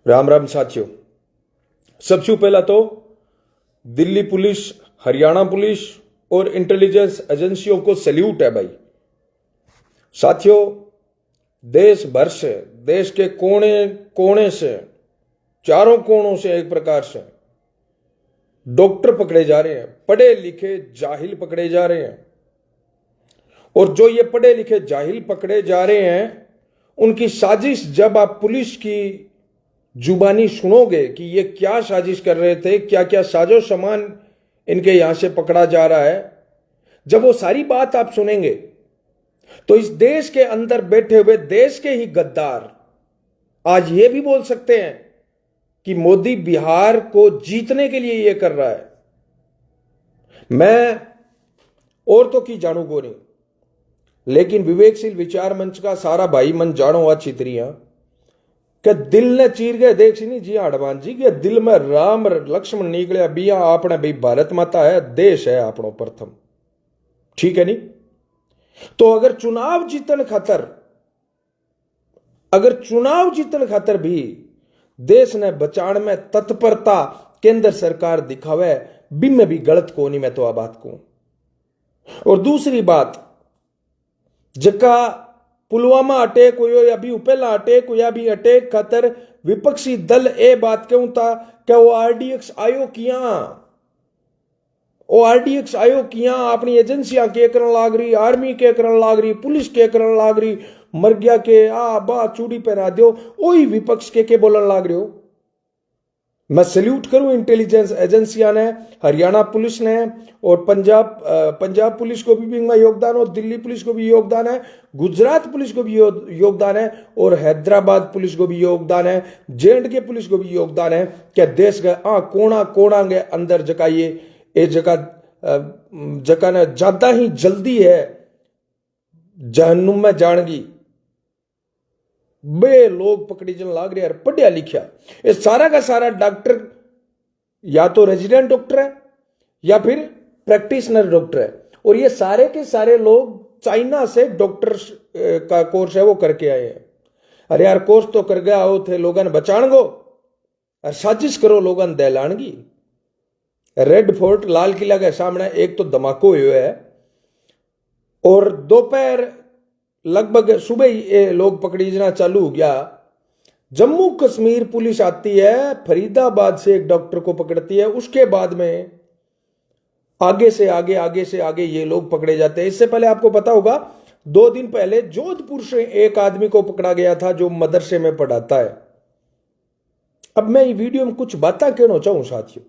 राम राम साथियों। सबसे पहला तो दिल्ली पुलिस, हरियाणा पुलिस और इंटेलिजेंस एजेंसियों को सैल्यूट है भाई। साथियों, देश भर से, देश के कोने कोने से, चारों कोनों से एक प्रकार से डॉक्टर पकड़े जा रहे हैं, पढ़े लिखे जाहिल पकड़े जा रहे हैं। और जो ये पढ़े लिखे जाहिल पकड़े जा रहे हैं, उनकी साजिश जब आप पुलिस की जुबानी सुनोगे कि ये क्या साजिश कर रहे थे, क्या क्या साजो सामान इनके यहां से पकड़ा जा रहा है, जब वो सारी बात आप सुनेंगे तो इस देश के अंदर बैठे हुए देश के ही गद्दार आज ये भी बोल सकते हैं कि मोदी बिहार को जीतने के लिए ये कर रहा है। मैं और तो की जानू को नहीं, लेकिन विवेकशील विचार मंच का सारा भाई मन जानो अच्छी तरिया कि दिल ने चीर गए देख सी नहीं जी हनुमान जी के दिल में राम लक्ष्मण निकले बिया आपने भाई भारत माता है, देश है अपनो प्रथम, ठीक है नहीं। तो अगर चुनाव जीतन खातर भी देश ने बचाण में तत्परता केंद्र सरकार दिखावे, बिम में भी गलत को नहीं, मैं तो आ बात को। और दूसरी बात, जका पुलवामा अटैक हुई या भी पहला अटैक हुआ भी अटैक खातर विपक्षी दल ए बात कहूं था कि वो आरडीएक्स आयो किया अपनी एजेंसियां के करन लाग रही, आर्मी के करन लाग रही, पुलिस के करन लाग रही, मर गया के आ बा चूड़ी पहना दो, वही विपक्ष के बोलन लाग रहे हो। मैं सैल्यूट करूं इंटेलिजेंस एजेंसियां ने, हरियाणा पुलिस ने और पंजाब पुलिस को भी इनमें योगदान, और दिल्ली पुलिस को भी योगदान है, गुजरात पुलिस को भी योगदान है, और हैदराबाद पुलिस को भी योगदान है, जे&के पुलिस को भी योगदान है। क्या देश का कोना कोना के अंदर जका ये जका ने ज्यादा ही जल्दी है जहन्नुम में जानगी, बे लोग पकड़ी जन लाग रहे हैं पढ़िया लिखा। ये सारा का सारा डॉक्टर या तो रेजिडेंट डॉक्टर है या फिर प्रैक्टिशनर डॉक्टर है, और ये सारे के सारे लोग चाइना से डॉक्टर का कोर्स है वो करके आए हैं। अरे यार, कोर्स तो कर गया हो थे लोगन बचाण गो और साजिश करो लोगन दहलानगी। रेड फोर्ट लाल किला के सामने एक तो धमाको हुआ है, और दोपहर लगभग सुबह ही ये लोग पकड़ीजना चालू हो गया। जम्मू कश्मीर पुलिस आती है, फरीदाबाद से एक डॉक्टर को पकड़ती है, उसके बाद में आगे से आगे ये लोग पकड़े जाते हैं। इससे पहले आपको पता होगा 2 दिन पहले जोधपुर से एक आदमी को पकड़ा गया था जो मदरसे में पढ़ाता है। अब मैं ये वीडियो में कुछ बातें कहना चाहूं साथियों,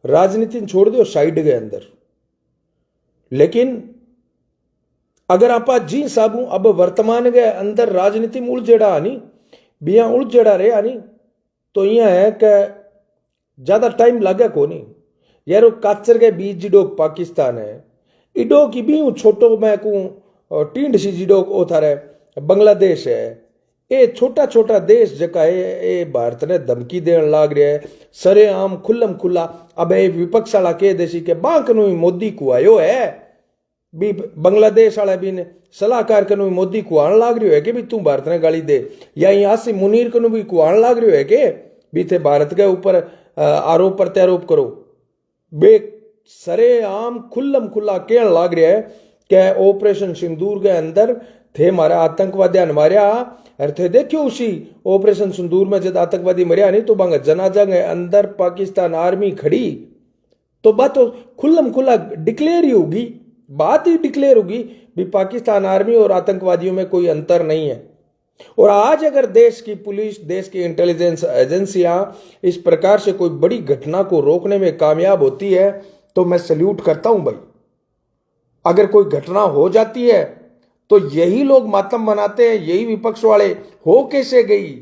राजनीति छोड़ दो साइड के अंदर, लेकिन अगर आप जी साबू अब वर्तमान के अंदर राजनीति में उलझेड़ा आनी बिया उलझेड़ा रहे आनी, तो यह है कि ज्यादा टाइम लगे को नहीं यार। वो काचर के बीच जिडो पाकिस्तान है, इडो की भी छोटो मैं कहूं टींड सी जिडो ओ थारे बांग्लादेश है, ये छोटा छोटा देश जका है ये भारत ने धमकी देने लाग रहा है सरे आम खुल्लम खुल्ला। अब ये विपक्ष वाला कह देसी के बांक मोदी को आयो है भी, बांग्लादेश वाला भी ने सलाहकार कनु मोदी को आन लाग रही है कि भी तू भारत ने गाली दे, या यहाँ से मुनीर कनु भी को आन लाग रही है कि भी थे भारत के ऊपर आरोप प्रत्यारोप करो। बे सरे आम खुल्लम खुल्ला कहने लाग रहा है कि ऑपरेशन सिंदूर के अंदर थे मारा आतंकवादी मारिया। अरे थे देखियो उसी ऑपरेशन सिंदूर में जब आतंकवादी मरिया नहीं तो बांग जनाजा के अंदर पाकिस्तान आर्मी खड़ी, तो बात तो खुल्लम खुल्ला डिक्लेयर ही होगी, बात ही डिक्लेयर होगी भी पाकिस्तान आर्मी और आतंकवादियों में कोई अंतर नहीं है। और आज अगर देश की पुलिस, देश की इंटेलिजेंस एजेंसियां इस प्रकार से कोई बड़ी घटना को रोकने में कामयाब होती है तो मैं सैल्यूट करता हूं भाई। अगर कोई घटना हो जाती है तो यही लोग मातम मनाते हैं, यही विपक्ष वाले हो कैसे गई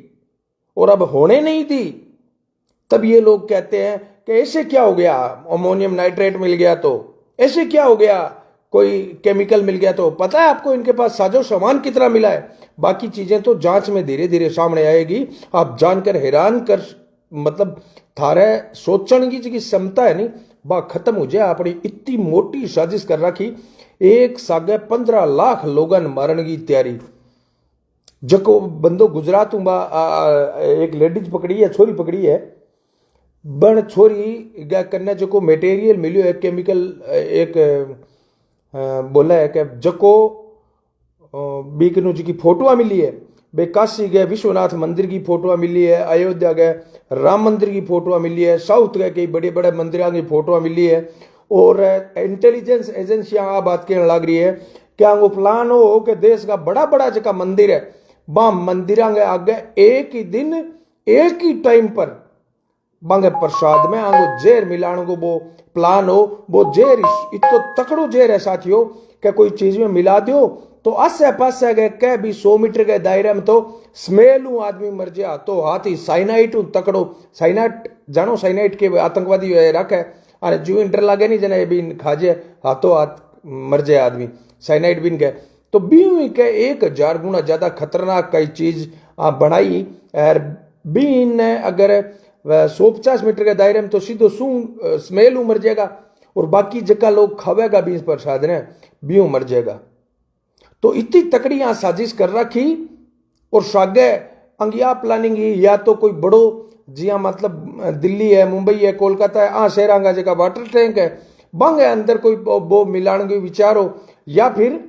और अब होने नहीं थी, तब ये लोग कहते हैं कि ऐसे क्या हो गया, अमोनियम नाइट्रेट मिल गया तो ऐसे क्या हो गया, कोई केमिकल मिल गया तो। पता है आपको इनके पास साजो सामान कितना मिला है? बाकी चीजें तो जांच में धीरे धीरे सामने आएगी, आप जानकर हैरान कर, मतलब थारे सोचने की क्षमता है नहीं बा खत्म हो जाए। अपनी इतनी मोटी साजिश कर रखी, एक सागे 15 लाख लोगन मारने की तैयारी। जको बंदो गुजरात हूँ एक लेडीज पकड़ी है, छोरी पकड़ी है, बण छोरी कन्ने जको मटेरियल मिलियो है केमिकल, एक बोला है कि जको बीकनू जी की फोटोआ मिली है, काशी गए विश्वनाथ मंदिर की फोटोआ मिली है, अयोध्या गए राम मंदिर की फोटोआ मिली है, साउथ गए कई बड़े बड़े मंदिरों की फोटोआ मिली है। और इंटेलिजेंस एजेंसियां आ बात कहने लग रही है क्या वो प्लान हो कि देश का बड़ा बड़ा जगह मंदिर है वहां मंदिर के आगे एक ही दिन एक ही टाइम पर बांगे प्रसाद में आंगो जेर मिलाने को वो प्लान हो। वो जेर इतो तकड़ो जेर है साथियों क्या कोई चीज में मिला दो तो आसे पासे गए कह भी 100 मीटर के दायरे में तो स्मेल आदमी मर जा। तो हाथी साइनाइट तकड़ो, साइनाइट जानो, साइनाइट के आतंकवादी रखे अरे जू डर लागे नहीं जना भी खाजे हाथों हाथ मर जाए आदमी, साइनाइट भी गए तो बी के 1000 गुना ज्यादा खतरनाक कई चीज बनाई। और बी ने अगर 150 मीटर के दायरे में तो सीधो सू स्मेल मर जाएगा और बाकी जगह लोग खावेगा भी प्रसाद ने भी मर जाएगा। तो इतनी तकड़ी यहां साजिश कर रखी और सागे अंगिया प्लानिंग ही या तो कोई बड़ो जिया मतलब दिल्ली है, मुंबई है, कोलकाता है, शहर का जगह वाटर टैंक है बंग है अंदर कोई वो मिलाने की विचार हो, या फिर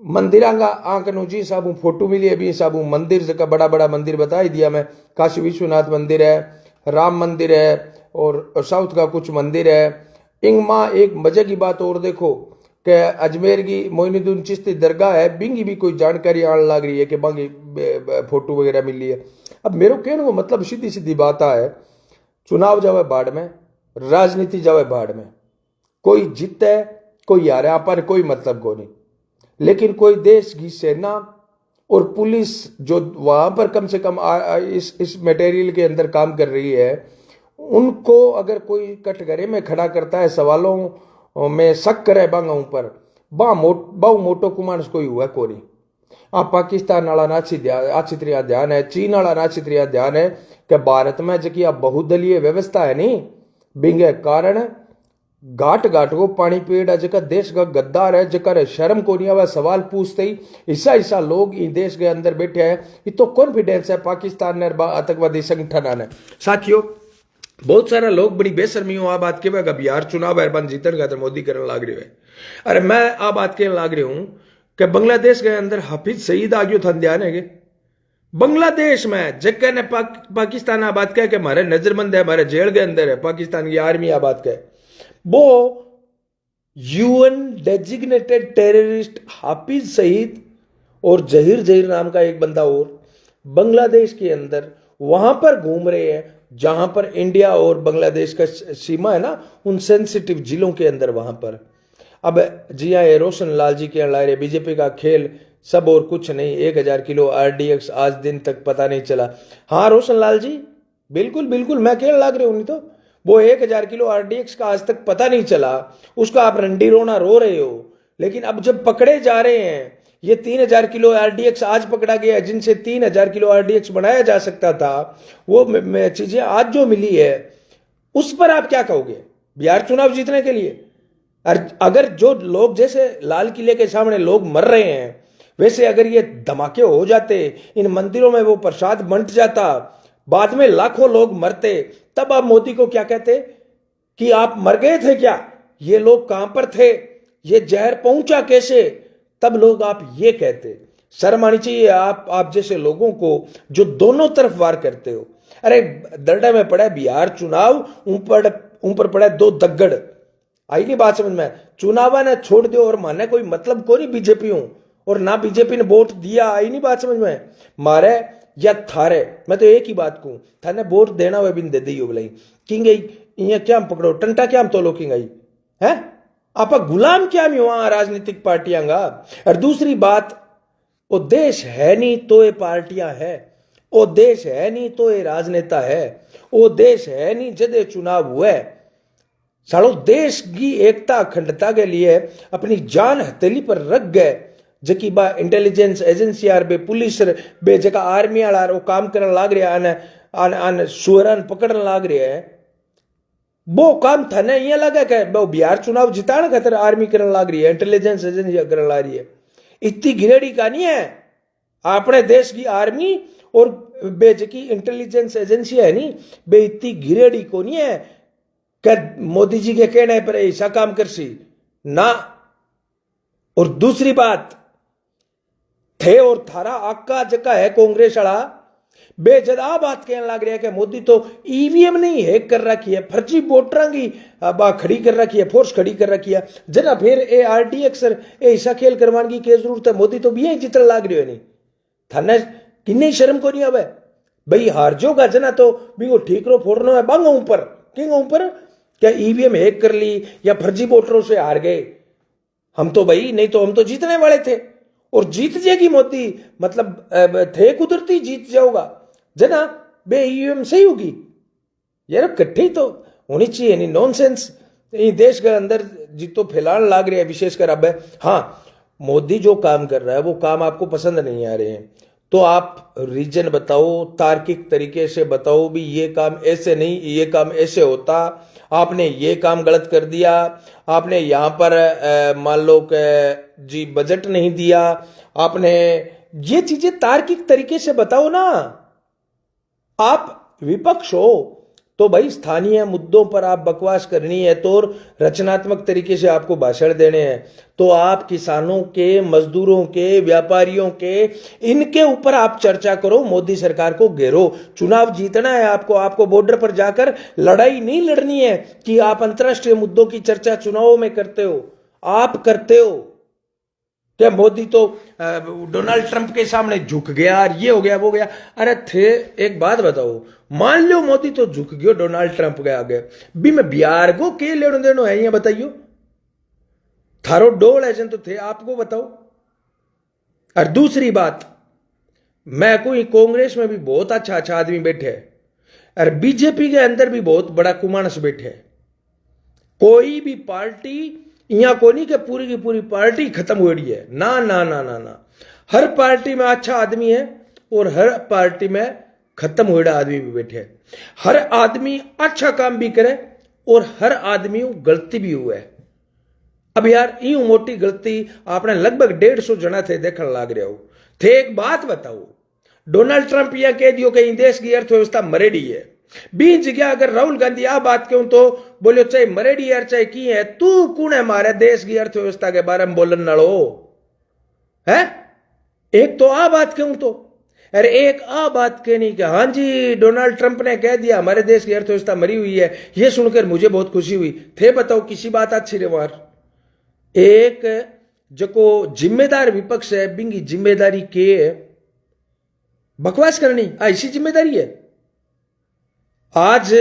मंदिर आंकनो जी साबू फोटो मिली है भी साबू मंदिर जगह बड़ा बड़ा मंदिर बता ही दिया मैं, काशी विश्वनाथ मंदिर है, राम मंदिर है और साउथ का कुछ मंदिर है। इंगमा एक मजे की बात और देखो कि अजमेर की मोइनुद्दीन चिश्ती दरगाह है, बिंगी भी कोई जानकारी आने लग रही है कि बांगी फोटो वगैरह मिली है। अब मेरे कहने को मतलब सीधी सीधी बात है, चुनाव जावे बाढ़ में, राजनीति जावे बाढ़ में, कोई जीते कोई हारे पर कोई मतलब को नहीं, लेकिन कोई देश की सेना और पुलिस जो वहां पर कम से कम इस मटेरियल के अंदर काम कर रही है उनको अगर कोई कटघरे में खड़ा करता है, सवालों में शक करे बांगा ऊपर बहु मोटो कुमार कोई हुआ कोरी। पाकिस्तान वाला नाचित रिया ध्यान है, चीन वाला नाचित रिया ध्यान है कि भारत में जबकि बहुदलीय व्यवस्था है नहीं बिंगे कारण घाट घाट को पानी पेड़ जका देश का गद्दार है जकर शर्म को नहीं आवा सवाल पूछते ही ऐसा लोग इस देश के अंदर बैठे हैं। ये तो कॉन्फिडेंस है पाकिस्तान ने आतंकवादी संगठन ने। साथियों बहुत सारा लोग बड़ी बेशर्मी हो आ बात के बिहार चुनाव है जीतन का मोदी करने लग रहे है। अरे मैं आ बात कहने लग रही हूं कि बांग्लादेश के अंदर हाफिज सईद आ गयो था ध्यान है बांग्लादेश में जगह ने पाकिस्तान आ बात कह के हमारे नजरबंद है, हमारे जेल के अंदर है पाकिस्तान की आर्मी आ बात कह वो UN designated terrorist Hafiz Saeed और जहीर जहीर नाम का एक बंदा और बांग्लादेश के अंदर वहां पर घूम रहे हैं जहां पर इंडिया और बांग्लादेश का सीमा है ना, उन सेंसिटिव जिलों के अंदर वहां पर। अब जी हाँ रोशन लाल जी के ला रहे बीजेपी का खेल सब और कुछ नहीं, 1000 किलो आरडीएक्स आज दिन तक पता नहीं चला। हाँ रोशन लाल जी बिल्कुल बिल्कुल मैं खेल लग रही हूं, नहीं तो वो 1000 किलो आरडीएक्स का आज तक पता नहीं चला, उसका आप रंडी रोना रो रहे हो। लेकिन अब जब पकड़े जा रहे हैं ये 3000 किलो आरडीएक्स आज पकड़ा गया जिनसे 3000 किलो आरडीएक्स बनाया जा सकता था, वो चीजें आज जो मिली है उस पर आप क्या कहोगे बिहार चुनाव जीतने के लिए? अगर जो लोग जैसे लाल किले के सामने लोग मर रहे हैं वैसे अगर ये धमाके हो जाते, इन मंदिरों में वो प्रसाद बंट जाता, बाद में लाखों लोग मरते, तब आप मोदी को क्या कहते कि आप मर गए थे क्या, ये लोग कहां पर थे, ये जहर पहुंचा कैसे, तब लोग आप ये कहते। शर्म आनी चाहिए आप जैसे लोगों को जो दोनों तरफ वार करते हो। अरे दरडा में पड़ा है बिहार चुनाव, ऊपर पड़ा है 2 दग्गड़, आई नहीं बात समझ में? चुनाव ने छोड़ दियो और माने कोई मतलब को नहीं बीजेपी हूं और ना बीजेपी ने वोट दिया, आई नहीं बात समझ में? मारे या थारे मैं तो एक ही बात कहूं, थाने वोट देना हुए बिन दे दी बोलाई किंग गई क्या पकड़ो टंटा क्या तो लोकिंग आई है आप गुलाम क्या में हुआ राजनीतिक पार्टियां का। और दूसरी बात वो देश है नहीं तो ये पार्टियां है, वो देश है नहीं तो ये राजनेता है, वो देश है नहीं जदे चुनाव हुए। सालो देश की एकता अखंडता के लिए अपनी जान हथेली पर रख गए, जकी बा इंटेलिजेंस एजेंसी आर बे पुलिस बे जगह आर्मी वाला वो काम करने लग रहा है, आने सुअरन पकड़ने लग रहे है। वो काम थाने ये लगा कि वो बिहार चुनाव जिताने खातिर आर्मी करने लग रही है, इंटेलिजेंस एजेंसी करने लग रही है। इतनी गिरेड़ी का नहीं है। अपने देश की आर्मी और बे की इंटेलिजेंस एजेंसी है नी, बे इतनी गिरेड़ी को नहीं है कि मोदी जी के कहने पर ऐसा काम कर सी ना। और दूसरी बात, थे और थारा आका जका है कांग्रेस वाला बेजदा बात कहने लग रहा है कि मोदी तो ईवीएम नहीं हैक कर रखी है, फर्जी वोटर की खड़ी कर रखी है, फोर्स खड़ी कर रखी है जना, फिर ए आरडीएक्स ऐसा खेल करवाने की क्या जरूरत है? मोदी तो भी यही चित्र लाग रही है नहीं थाने किन्नी शर्म को नहीं आवे भाई, हार जो का जना तो भी वो ठीक रो फोड़ना है बांगा ऊपर किंग ऊपर, क्या ईवीएम हैक कर ली या फर्जी वोटरों से हार गए? हम तो भाई नहीं तो हम तो जीतने वाले थे और जीत जाएगी मोदी, मतलब थे कुदरती जीत जाओगा जना, बे ईवीएम सही होगी यार, कट्ठी तो होनी चाहिए नहीं नॉनसेंस देश के अंदर जितो फैलान लाग रहे हैं विशेषकर अब। हाँ, मोदी जो काम कर रहा है वो काम आपको पसंद नहीं आ रहे हैं तो आप रीजन बताओ, तार्किक तरीके से बताओ भी ये काम ऐसे नहीं, ये काम ऐसे होता, आपने ये काम गलत कर दिया, आपने यहाँ पर मान लो कि जी बजट नहीं दिया, आपने ये चीजें तार्किक तरीके से बताओ ना। आप विपक्ष हो तो भाई स्थानीय मुद्दों पर आप बकवास करनी है तो रचनात्मक तरीके से आपको भाषण देने हैं तो आप किसानों के, मजदूरों के, व्यापारियों के, इनके ऊपर आप चर्चा करो, मोदी सरकार को घेरो। चुनाव जीतना है आपको, आपको बॉर्डर पर जाकर लड़ाई नहीं लड़नी है कि आप अंतर्राष्ट्रीय मुद्दों की चर्चा चुनावों में करते हो। आप करते हो क्या? मोदी तो डोनाल्ड ट्रंप के सामने झुक गया और ये हो गया वो गया। अरे थे, एक बात बताओ, मान लो मोदी तो झुक गयो डोनाल्ड ट्रंप के आगे, भी मैं बिहार को के लेनो देनो है ये बताइयो? थारो डोल एजेंट तो थे, आपको बताओ। और दूसरी बात, मैं कोई कांग्रेस में भी बहुत अच्छा अच्छा आदमी बैठे है और बीजेपी के अंदर भी बहुत बड़ा कुमानस बैठे है। कोई भी पार्टी यहाँ को नहीं कि पूरी की पूरी पार्टी खत्म हो रही है, ना ना ना ना ना, हर पार्टी में अच्छा आदमी है और हर पार्टी में खत्म हो रहा आदमी भी बैठे हैं। हर आदमी अच्छा काम भी करे और हर आदमी गलती भी हुआ है। अब यार यूं मोटी गलती आपने लगभग 150 जना थे देखने लग रहे हो थे। एक बात बताओ, डोनाल्ड ट्रंप यह कह दियो कि देश की अर्थव्यवस्था मरेडी है, बीच गया अगर राहुल गांधी आ बात क्यों तो बोलो चाहे मरेडी यार चाहे की है, तू कौन है हमारे देश की अर्थव्यवस्था के बारे में बोलन नालो है? एक तो आ बात क्यों तो, अरे एक आ बात कहनी कि हाँ जी डोनाल्ड ट्रंप ने कह दिया हमारे देश की अर्थव्यवस्था मरी हुई है, ये सुनकर मुझे बहुत खुशी हुई थे। बताओ किसी बात अच्छी रेवार? एक जो जिम्मेदार विपक्ष है बिंगी जिम्मेदारी के बकवास करनी ऐसी जिम्मेदारी है। आज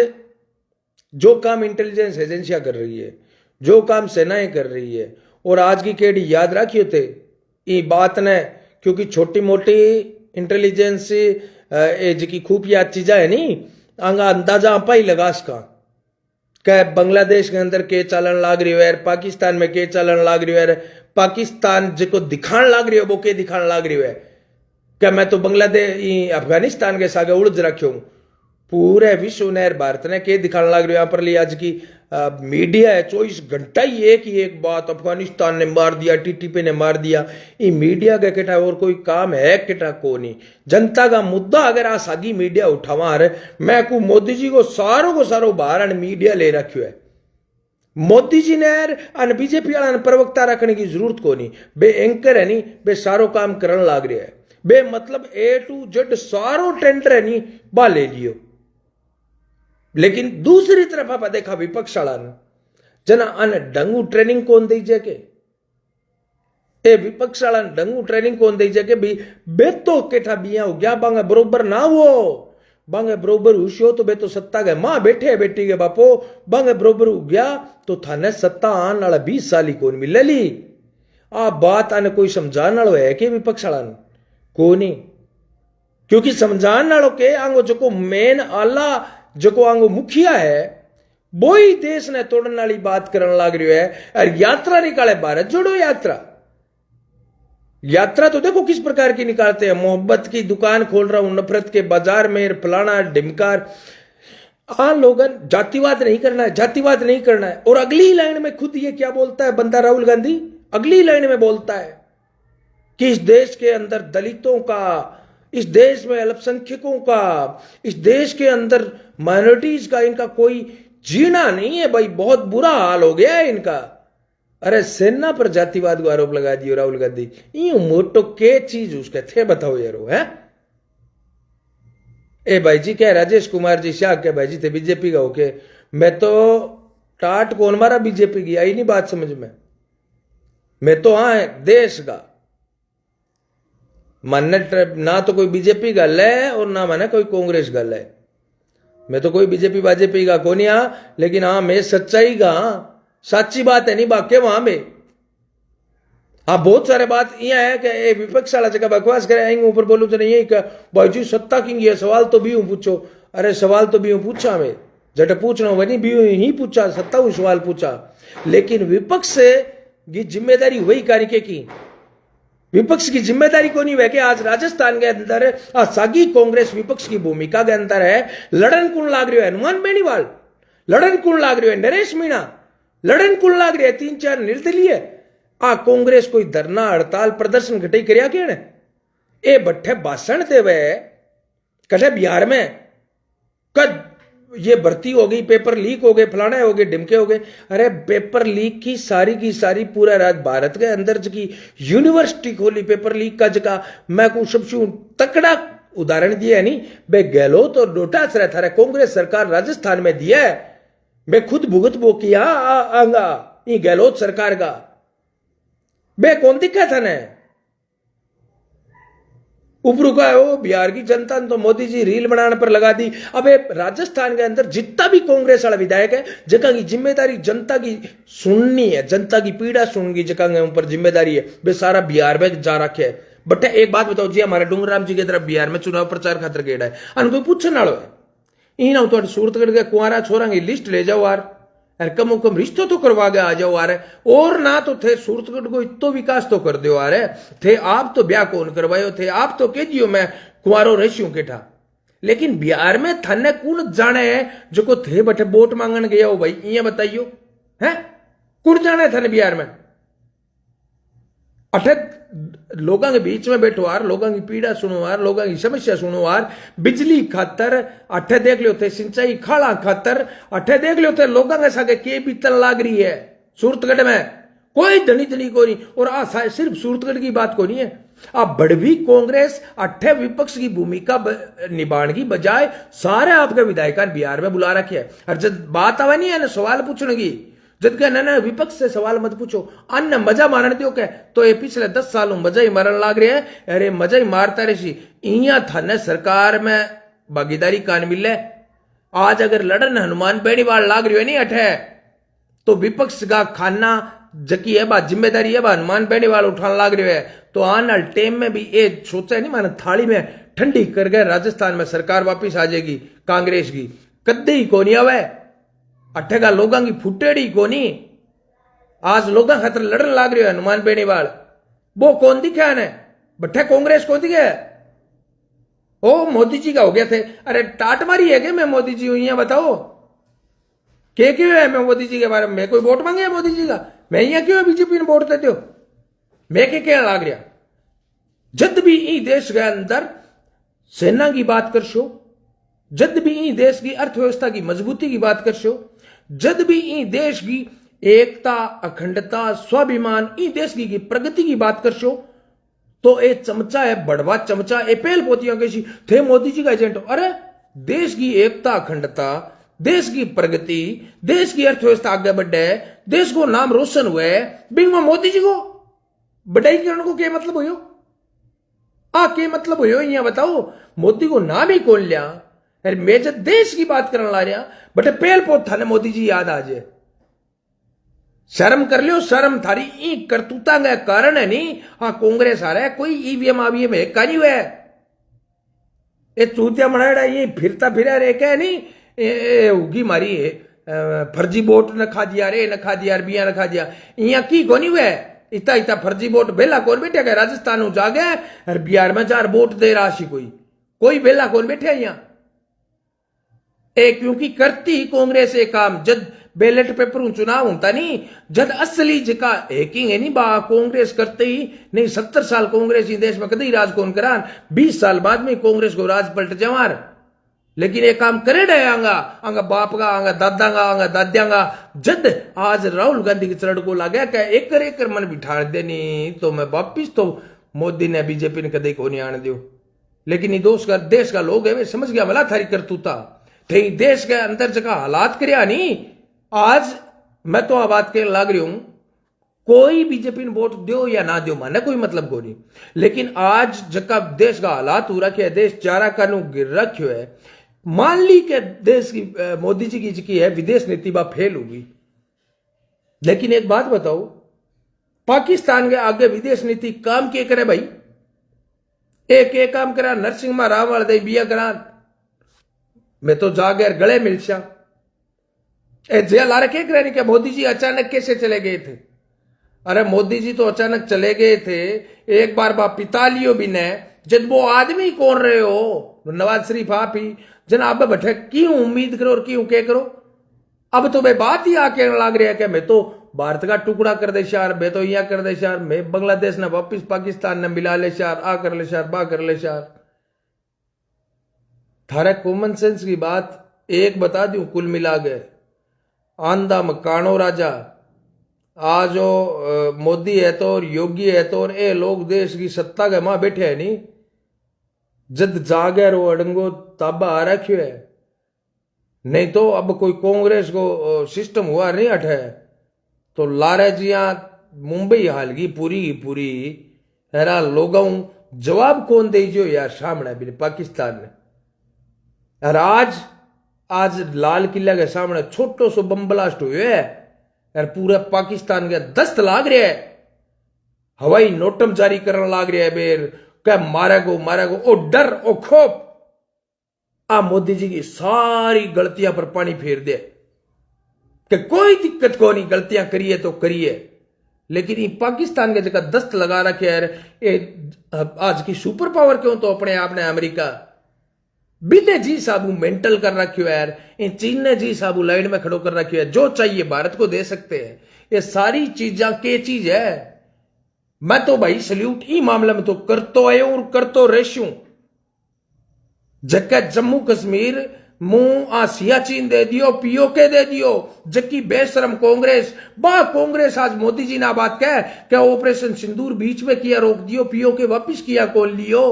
जो काम इंटेलिजेंस एजेंसियां कर रही है, जो काम सेनाएं कर रही है, और आज की केड़ी याद रखियो थे ये बात ने, क्योंकि छोटी मोटी इंटेलिजेंस जी खुफिया चीजा है नहीं आंगा अंदाजा आपा ही लगा सका क्या बांग्लादेश के अंदर के चालन लाग रही है, पाकिस्तान में के चालन लाग रही है, पाकिस्तान जो दिखान लाग रही है वो के दिखान लाग रही है क्या? मैं तो बांग्लादेश अफगानिस्तान के सागे उलझ रखे हूं, पूरे विश्व ने भारत ने के दिखाने लग रही है। यहाँ पर ली आज की मीडिया है 24 घंटा ही एक बात, अफगानिस्तान ने मार दिया, टीटीपी ने मार दिया। ये मीडिया का केटा और कोई काम है केटा को नहीं? जनता का मुद्दा अगर आ सागी मीडिया उठावा रहे, मैं को मोदी जी को सारो बाहर मीडिया ले रखियो है। मोदी जी ने बीजेपी वाला प्रवक्ता रखने की जरूरत को नहीं, बे एंकर है नहीं, बे सारो काम करने लग रहे है, बे मतलब A to Z सारो टेंडर है नहीं बा ले लियो। लेकिन दूसरी तरफ आप देखा विपक्ष वाला जना अन डंगू ट्रेनिंग कौन दी जाके, ए विपक्ष वाला डंगू ट्रेनिंग कौन दी जाके भी बेतो केठा बिया हो गया बांगे बरोबर ना हो, बांगे बरोबर हुशियो तो बे तो सत्ता के मां बैठे बेटी के बापो, बांगे बरोबर हो गया तो थाने सत्ता आने वाला 20 साल ही कौन मिले ली। आ बात आने कोई समझाने वालों है कि विपक्ष वाला को नहीं, क्योंकि समझाने वालों के आंगो जो को मेन आला जो को आंगो मुखिया है वो ही देश ने तोड़ने वाली बात करने लग रही है। और यात्रा निकाले भारत जोड़ो यात्रा, यात्रा तो देखो किस प्रकार की निकालते हैं, मोहब्बत की दुकान खोल रहा हूं नफरत के बाजार में, फलाना ढिमकार। लोगन जातिवाद नहीं करना है, जातिवाद नहीं करना है। और अगली लाइन में खुद ये क्या बोलता है बंदा राहुल गांधी, अगली लाइन में बोलता है कि इस देश के अंदर दलितों का, इस देश में अल्पसंख्यकों का, इस देश के अंदर माइनॉरिटीज का, इनका कोई जीना नहीं है भाई, बहुत बुरा हाल हो गया है इनका। अरे सेना पर जातिवाद को आरोप लगा दियो राहुल गांधी, यूं मोटो के चीज उसके थे बताओ यारो है। ए भाई जी क्या राजेश कुमार जी शाह के भाई जी थे बीजेपी का होके, मैं तो टाट कौन मारा बीजेपी की, आई नहीं बात समझ में। मैं तो हाँ देश का मानने, ना तो कोई बीजेपी गल है और ना माने कोई कांग्रेस गल है। मैं तो कोई बीजेपी बाजेपी का को नहीं हाँ, लेकिन हाँ मैं सच्चाई का, सच्ची बात है नहीं बाके वहां में। हाँ बहुत सारे बात यह है कि विपक्ष वाला जगह बकवास करे ऊपर बोलू तो नहीं है भाई जी सत्ता किंग है, सवाल तो भी पूछो। अरे सवाल तो भी पूछा मैं, जट पूछना वही भी ही पूछा, सत्ता हूं सवाल पूछा, लेकिन विपक्ष की जिम्मेदारी वही कार्य की। विपक्ष की जिम्मेदारी को नहीं है कि आज राजस्थान के अंदर सागी कांग्रेस विपक्ष की भूमिका के अंदर है। लड़न कौन लाग रही है? हनुमान बेनीवाल। लड़न कौन लाग रही है? नरेश मीणा। लड़न कौन लाग रही है? 3-4 निर्दलीय। कांग्रेस कोई धरना हड़ताल प्रदर्शन घटाई करया के ने ए बट्ठे भाषण देवे कटे बिहार में कद ये भर्ती हो गई, पेपर लीक हो गए, फलाने हो गए, ढिमके हो गए। अरे पेपर लीक की सारी पूरा रात भारत के अंदर की यूनिवर्सिटी खोली पेपर लीक का जगह। मैं को सबसे तकड़ा उदाहरण दिया है नहीं बे गहलोत और डोटासरा थारा कांग्रेस सरकार राजस्थान में दिया है। मैं खुद भुगत बो किया आंगा ये गहलोत सरकार का बे कौन दिखा था ने उपरू का वो बिहार की जनता ने तो मोदी जी रील बनाने पर लगा दी। अब राजस्थान के अंदर जितना भी कांग्रेस वाला विधायक है जगह की जिम्मेदारी जनता की सुननी है, जनता की पीड़ा सुनगी जगह ऊपर जिम्मेदारी है। वे सारा बिहार में जा रखे है। बट एक बात बताओ जी, हमारे डूंगराम जी की तरफ बिहार में चुनाव प्रचार खातर गेड़ा है अन कोई पूछने वालों है इन तो सूरतगढ़ के कुआरा छोरा की लिस्ट ले जाओ यार, कम कम रिश्तों तो करवा के आ जाओ आ रहे। और ना तो थे सूरतगढ़ को इतो विकास तो कर दो आ रहे थे, आप तो ब्याह कौन करवायो थे, आप तो कह दियो मैं कुआरो रही हूं केठा। लेकिन बिहार में थने कौन जाने है जो को थे बटे वोट मांगन गया हो भाई, ये बताइयो है कौन जाने थने बिहार में। अठे लोगों के बीच में बैठो यार, लोगों की पीड़ा सुनो यार, लोगों की समस्या सुनो यार। बिजली खातर अठे देख लो थे, सिंचाई खाड़ा खातर अठे देख लो थे लोगों के सागे के बीतन लाग रही है। सूरतगढ़ में कोई धनी धनी को नहीं। और सिर्फ सूरतगढ़ की बात को नहीं है, आप बड़वी कांग्रेस अठे विपक्ष की भूमिका निभाने की बजाय सारे आपके विधायक बिहार में बुला रखे है। और जब बात आवा नहीं है ना सवाल पूछने की, जब कह ना विपक्ष से सवाल मत पूछो, अन्य मजा मारने दो क्या तो ये पिछले 10 सालों मजा ही मारन लाग रहे हैं। अरे मजा ही मारता रही इया थाने सरकार में भागीदारी कान मिले। आज अगर लड़न हनुमान बेनीवाल लाग रही है नहीं अठे तो विपक्ष का खाना जकी है बात जिम्मेदारी है बा हनुमान बेनीवाल उठाने लाग रही है। तो आने वाले टाइम में भी ये सोचा नहीं माना थाली में ठंडी कर गए राजस्थान में सरकार वापिस आ जाएगी कांग्रेस की, कद्दे ही को नहीं आवे अठे का लोगों की फुटेड़ी को नहीं। आज लोगों खातर लड़न लाग रही है हनुमान बेनीवाल, वो कौन दिखा ने बट्ठे कांग्रेस कौन दिखे ओ मोदी जी का हो गया थे। अरे टाट मारी है क्या मैं मोदी जी हूं यहाँ बताओ के क्यों है मैं मोदी जी के बारे में कोई वोट मांगे मोदी जी का, मैं यहाँ क्यों बीजेपी ने वोट देते हो मैं के क्या लाग रहा। जब भी ई देश के अंदर सेना की बात कर शो, जब भी ई देश की अर्थव्यवस्था की मजबूती की बात कर शो, जब भी ई देश की एकता अखंडता स्वाभिमान ई देश की प्रगति की बात कर शो तो ए चमचा है बड़वा चमचा ए पेल पोतियों के थे मोदी जी का एजेंट। अरे देश की एकता अखंडता, देश की प्रगति, देश की अर्थव्यवस्था आगे बढ़े, देश को नाम रोशन हुए बिंग मोदी जी को बढ़ाई करने को क्या मतलब हो के मतलब हो यहाँ बताओ। मोदी को नाम ही कौन लिया, अरे मैं जब देश की बात करने ला रहा बटे पेल पोत थाने मोदी जी याद आ जाए। शर्म कर लियो, शर्म थारी ई करतूता का कारण है नहीं। हाँ कांग्रेस आ रहा है कोई ईवीएम आवीएम है का नहीं हुआ ये चूतिया मनाड़ा ये फिरता फिरा रे क्या नहीं होगी मारी फर्जी वोट न खा दिया रे न खा दिया बिया न खा दिया यहाँ की को नहीं हुआ इतना इतना फर्जी वोट बेला कौन बैठे गए राजस्थान जा गए और बिहार में 4 वोट दे राशि कोई बेला कौन बैठे यहाँ क्योंकि करती कांग्रेस एक काम जब बैलेट पेपर चुनाव होता नहीं जद असली जका हैकिंग है नहीं बा कांग्रेस करते ही नहीं 70 साल कांग्रेस ही देश में कभी राज कौन करान 20 साल बाद में कांग्रेस को राज पलट जमार लेकिन ये काम करे डे आंगा आंगा बाप का आंगा दादा का आंगा दाद्यांगा जद आज राहुल गांधी की चरण को लगा क्या एक मन बिठा देनी तो मैं वापिस तो मोदी ने बीजेपी ने कदे को नहीं आने दियो लेकिन ये देश का लोग है वे समझ गया मला थारी करतूता थे देश के अंदर जगह हालात करया नहीं आज मैं तो बात के लाग रही हूं कोई बीजेपी ने वोट दो या ना दो माने कोई मतलब को नहीं लेकिन आज जगह देश का हालात हो रखा है देश चारा कानून गिर रखो है मान ली के देश की मोदी जी की है विदेश नीति बा फेल होगी लेकिन एक बात बताओ पाकिस्तान के आगे विदेश नीति काम के करे भाई एक काम करा नरसिंह मा रावण दे बिया करा मैं तो जागर गले मिलशा जे लारे के करे नहीं क्या मोदी जी अचानक कैसे चले गए थे अरे मोदी जी तो अचानक चले गए थे एक बार बा पिता लियो भी ने जब वो आदमी कौन रहे हो नवाज शरीफ आप ही जनाब बैठे क्यों उम्मीद करो और क्यों क्या करो अब तो मैं बात ही आके लग रहा है कि मैं तो भारत का टुकड़ा कर दे शार मैं तो यहाँ कर दे शार मैं बांग्लादेश ने वापिस पाकिस्तान ने मिला ले शार आ कर ले शार बा कर ले शार थारे कॉमन सेंस की बात एक बता दूं कुल मिला गए आंधा मकानो राजा आज मोदी है तो और योगी है तो और ये लोग देश की सत्ता के मां बैठे है नहीं जद जागे रो अडंगो ताबा आ रखियो है नहीं तो अब कोई कांग्रेस को सिस्टम हुआ नहीं अठे तो लारे जिया मुंबई हालगी पूरी की पूरी हेरा लोगों जवाब कौन दे जो यार सामने भी पाकिस्तान ने यार आज लाल किला के सामने छोटो सो बम ब्लास्ट हुए है यार पूरे पाकिस्तान के दस्त लाग रहे है हवाई नोटम जारी करने लाग रहे है बेर क्या मारेगो ओ डर ओ खोप आ मोदी जी की सारी गलतियां पर पानी फेर दे कि कोई दिक्कत को नहीं गलतियां करिए तो करिए लेकिन ये पाकिस्तान के जगह दस्त लगा रखे यार ये आज की सुपर पावर क्यों तो अपने आप ने अमेरिका बिने जी साबू मेंटल कर रखियो यार इन चीन ने जी साबू लाइन में खड़ो कर रखियो है जो चाहिए भारत को दे सकते हैं ये सारी चीजा के चीज है मैं तो भाई सल्यूट ई मामले में तो करतो आयो और करतो रेशू जक्का जम्मू कश्मीर मुंह आ सियाचिन दे दियो पीओके दे दियो जक्की बेशरम कांग्रेस कांग्रेस आज मोदी जी ने बात कह क्या ऑपरेशन सिंदूर बीच में किया रोक दियो पीओके वापिस किया कौन लियो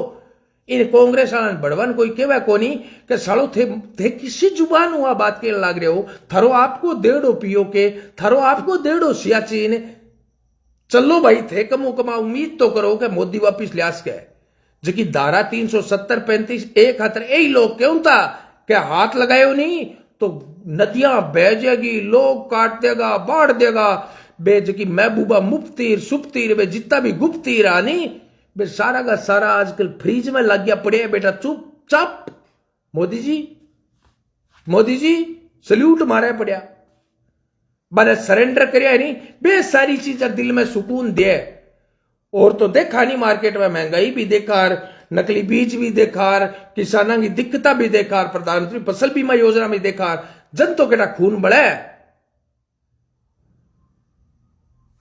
इन कांग्रेस वाला बढ़वन कोई केवा कोनी के सालो थे किसी जुबान हुआ बात के लाग रहे हो थारो आपको डेढ़ो पीओके थारो आपको डेढ़ो सियाचिन चलो भाई थे कमो कमा उम्मीद तो करो कि मोदी वापिस लियास के जबकि धारा 370 35 एक हाथ यही लोग क्यों था क्या हाथ लगाए नहीं तो नदियां बह जाएगी लोग काट देगा बाढ़ देगा बे जबकि महबूबा मुफ्तीर सुप्तीर बे जितना भी गुप्तीर आनी बे सारा का सारा आजकल फ्रीज में लग गया पड़े बेटा चुपचाप मोदी जी सल्यूट मारे पड़िया मैंने सरेंडर करया नहीं बे सारी चीजें दिल में सुकून दे और तो देखा नहीं मार्केट में महंगाई भी देखा नकली बीज भी देखा किसानों की दिक्कत भी देखा प्रधानमंत्री फसल बीमा योजना भी देखा जन तो केटा खून बढ़े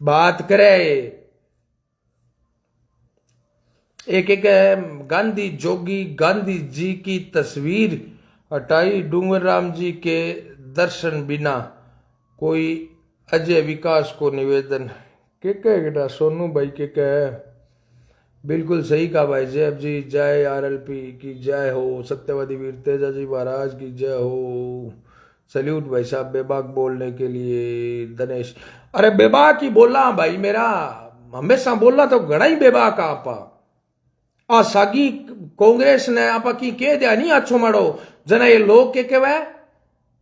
बात करे एक गांधी जोगी गांधी जी की तस्वीर हटाई डूंगर राम जी के दर्शन बिना कोई अजय विकास को निवेदन के बेटा सोनू भाई के बिल्कुल सही कहा भाई जैब जी जय आरएलपी की जय हो सत्यवादी वीर तेजा जी महाराज की जय हो सल्यूट भाई साहब बेबाक बोलने के लिए दिनेश अरे बेबाक ही बोला भाई मेरा हमेशा बोलना तो घना ही बेबाक आपा आ सागी कांग्रेस ने आपा की कह दिया नहीं अच्छो मारो जना ये लोग के कहवा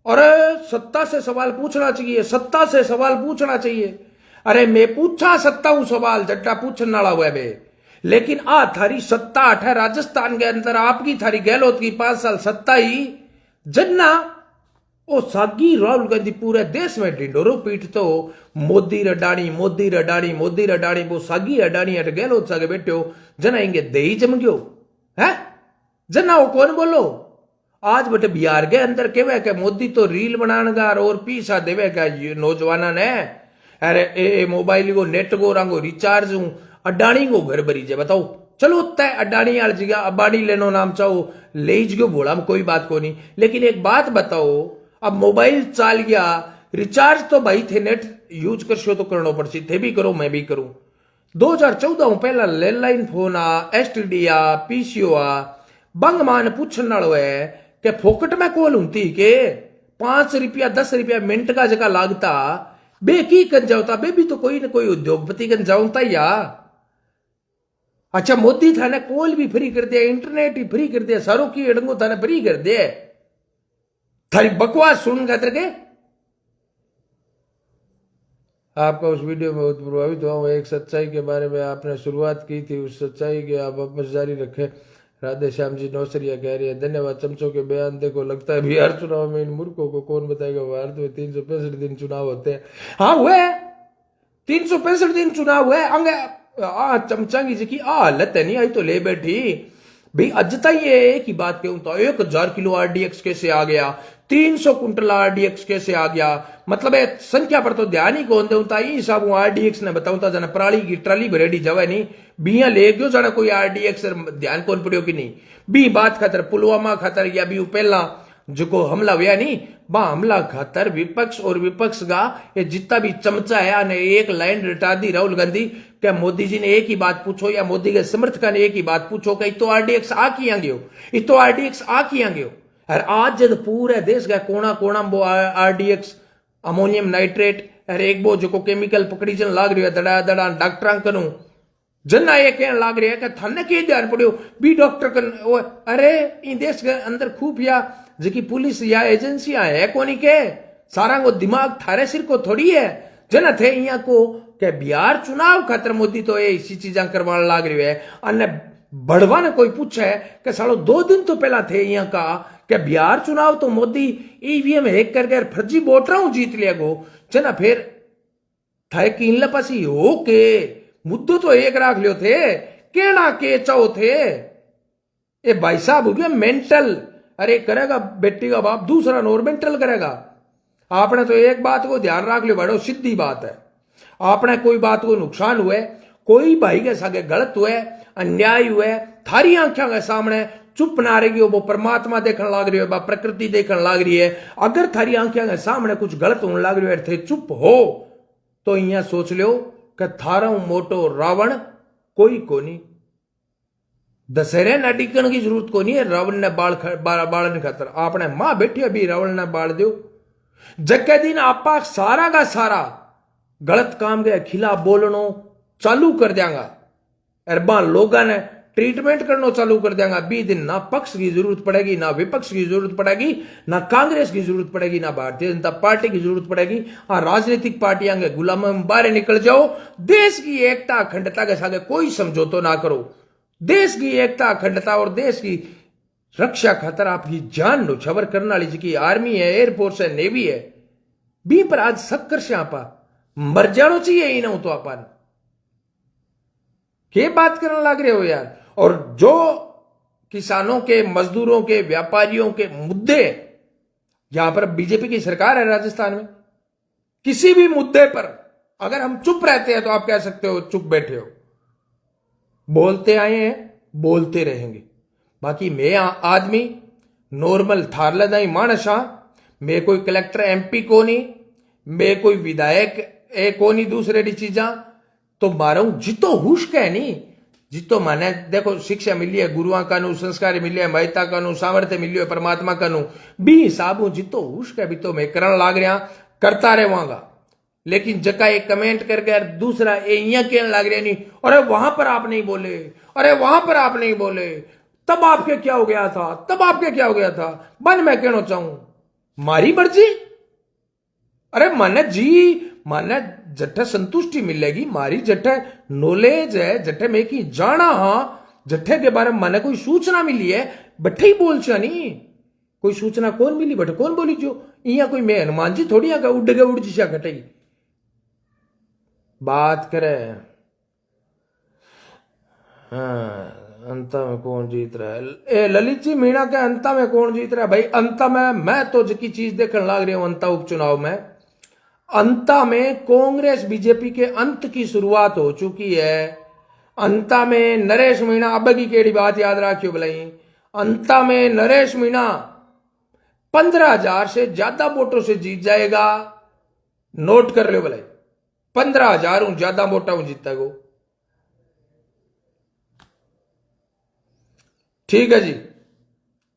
और सत्ता से सवाल पूछना चाहिए सत्ता से सवाल पूछना चाहिए अरे मैं पूछा सकता हूं सवाल जट्टा पूछने वाला हुआ बे लेकिन आ थारी सत्ता है राजस्थान के अंदर आपकी थारी गहलोत की 5 साल सत्ता ही जन्ना ओ सागी राहुल गांधी पूरे देश में ढिंडोरो पीटते हो मोदी रडाणी वो सागी रडाणी अट गहलोत सागे बैठे हो जना इंगे दही जम गयो है जना वो कौन बोलो आज बटे बिहार के अंदर केवे के मोदी तो रील बनाने और पैसा देवे क्या नौजवाना ने। अरे ए मोबाइल को नेट को रंगो रिचार्ज हूं अडानी को घर भरी जाए बताओ। चलो तय अडानी आल जगह अबानी लेनो नाम चाहो ले गयो बोला कोई बात को नहीं। लेकिन एक बात बताओ अब मोबाइल चाल गया रिचार्ज तो भाई थे नेट यूज करशो तो करनो पड़सी थे भी करो मैं भी करूं। 2014 पहला लैंडलाइन फोन आ एसटीडी आ पीसीओ आ बंग मान पूछने वालों है कि फोकट में कॉल होती के 5 रुपया 10 रुपया मिनट का जगह लागता बे की कन जाता बे भी तो कोई ना कोई उद्योगपति कन जाऊता या। अच्छा मोदी थाने कॉल भी फ्री कर दिया इंटरनेट भी फ्री कर दिया सारों की एडंगो थाने फ्री कर दिया थारी बकवास सुन खातर के। आपका उस वीडियो में बहुत प्रभावित हुआ। एक सच्चाई के बारे में आपने शुरुआत की थी उस सच्चाई के आप वापस जारी रखें। राधे श्याम जी नौसरिया कह रही है धन्यवाद। चमचों के बयान देखो लगता है बिहार चुनाव में इन मूर्खों को कौन बताएगा। भारत में 365 दिन चुनाव होते हैं। हाँ हुए 365 दिन चुनाव हुए अंग चमचा की जी हालत है नहीं आई तो ले बैठी भाई अजता ही एक ही बात कहूं तो 1000 किलो आरडीएक्स कैसे आ गया 300 कुंटल आरडीएक्स कैसे आ गया। मतलब संख्या पर तो ध्यान ही कौन देता हिसाब आरडीएक्स ने बताऊं था जना पराली की ट्राली भरेडी जावे नहीं बिया ले गयो जाना कोई आरडीएक्स ध्यान कौन पड़ियो कि नहीं। बी बात खातर पुलवामा खातर या भी पहला जो हमला हुआ नहीं बा हमला खातर विपक्ष और विपक्ष का ये जितना भी चमचा है ने एक लाइन रटा दी राहुल गांधी क्या मोदी जी ने एक ही बात पूछो या मोदी के समर्थक ने एक ही बात पूछो कि तो आरडीएक्स आ की आंगे तो आरडीएक्स आ की आंगे। और आज जब पूरे देश का कोना कोना वो आरडीएक्स अमोनियम नाइट्रेट अरे एक वो जो केमिकल पकड़ी जन लाग रही है दड़ा दड़ा डॉक्टर करूं जना ये कहने लाग रही है कि थाने के ध्यान पड़ियो बी डॉक्टर कन अरे इन देश के अंदर खुफिया जी पुलिस या एजेंसियां है कोनी के सारा को दिमाग थारे सिर को थोड़ी है जना थे यहाँ को के बिहार चुनाव खातर मोदी तो ये इसी चीजा करवाने लाग रही है। अन्य बढ़वा ने कोई पूछा है कि सालो 2 दिन तो पहला थे यहाँ का कि बिहार चुनाव तो मोदी ईवीएम हैक करके फर्जी वोटरों जीत लिया गो जना फिर थाए की इन लपासी हो के मुद्दों तो एक राख लियो थे केना के चाहो थे ये भाई साहब हो गया मेंटल। अरे करेगा बेटी का बाप दूसरा नॉर्मेंटल करेगा। आपने तो एक बात को ध्यान रख लियो बड़ो सीधी बात है आपने कोई बात को नुकसान हुए कोई भाई के सागे गलत हुए अन्याय हुए थारी आंखों के सामने चुप ना रहेगी वो परमात्मा देखने लग रही है प्रकृति देखने लग रही है। अगर थारी आंखों के सामने कुछ गलत होने लग रही है थे चुप हो तो यहाँ सोच लो कि थारा मोटो रावण कोई को नहीं दशहरे न टिकन की जरूरत को नहीं है। रावण ने बाल खातर आपने मां बैठी अभी रावण ने बाल दो जगह दिन आपा सारा का सारा गलत काम के खिलाफ बोलनो चालू कर देंगा और बा लोगों ने ट्रीटमेंट करना चालू कर देंगा। 20 दिन ना पक्ष की जरूरत पड़ेगी ना विपक्ष की जरूरत पड़ेगी ना कांग्रेस की जरूरत पड़ेगी ना भारतीय जनता पार्टी की जरूरत पड़ेगी। हाँ राजनीतिक पार्टियां के गुलाम में बाहर निकल जाओ। देश की एकता अखंडता के साथ कोई समझौता ना करो। देश की एकता अखंडता और देश की रक्षा खातर आपकी जान न्यौछावर करने वाली जी की आर्मी है एयरफोर्स है नेवी है बी पर आज सक्कर से आपा मर जानो चाहिए ही ना तो अपन के बात करने लग रहे हो यार। और जो किसानों के मजदूरों के व्यापारियों के मुद्दे यहां पर बीजेपी की सरकार है राजस्थान में किसी भी मुद्दे पर अगर हम चुप रहते हैं तो आप कह सकते हो चुप बैठे हो। बोलते आए हैं बोलते रहेंगे। बाकी मैं आदमी नॉर्मल थारलदा ही मानस हाँ मैं कोई कलेक्टर एमपी को नहीं मैं कोई विधायक को नहीं दूसरे डी चीजा तो मारा हूं जितो हुश के नहीं जितो माने देखो शिक्षा मिली है गुरुआ कानू संस्कार मिले है महता कानू सामर्थ्य मिली है परमात्मा कानू भी हिसाब हूं जितो हुश के भी तो मैं करण लाग रहा करता रहा। लेकिन जका एक कमेंट करके दूसरा ये कहने लग रहे नहीं अरे वहां पर आप नहीं बोले अरे वहां पर आप नहीं बोले तब आपके क्या हो गया था तब आपके क्या हो गया था बन मैं कहना चाहूं मारी मर्जी। अरे माने जट्ठे संतुष्टि मिलेगी मारी जट्ठे नॉलेज है जट्ठे में की जाना हाँ जट्ठे के बारे में माने कोई सूचना मिली है बट्ठे ही बोल नहीं कोई सूचना कौन मिली बट कौन बोली जो यहाँ कोई मैं हनुमान जी थोड़ी आगे उड़ गए उड़ जिशा घटे बात करे। हाँ अंत में कौन जीत रहा है? ए ललित जी मीणा के अंत में कौन जीत रहा है भाई? अंत में मैं तो जकी चीज देखने लग रही हूं अंत उपचुनाव में, अंत में कांग्रेस बीजेपी के अंत की शुरुआत हो चुकी है। अंत में नरेश मीणा, अब की केड़ी बात याद रखियो भलाई, अंत में नरेश मीणा 15,000 से ज्यादा वोटों से जीत जाएगा। नोट कर लो भलाई, 15,000 ज्यादा वोटा जीतेगा। ठीक है जी,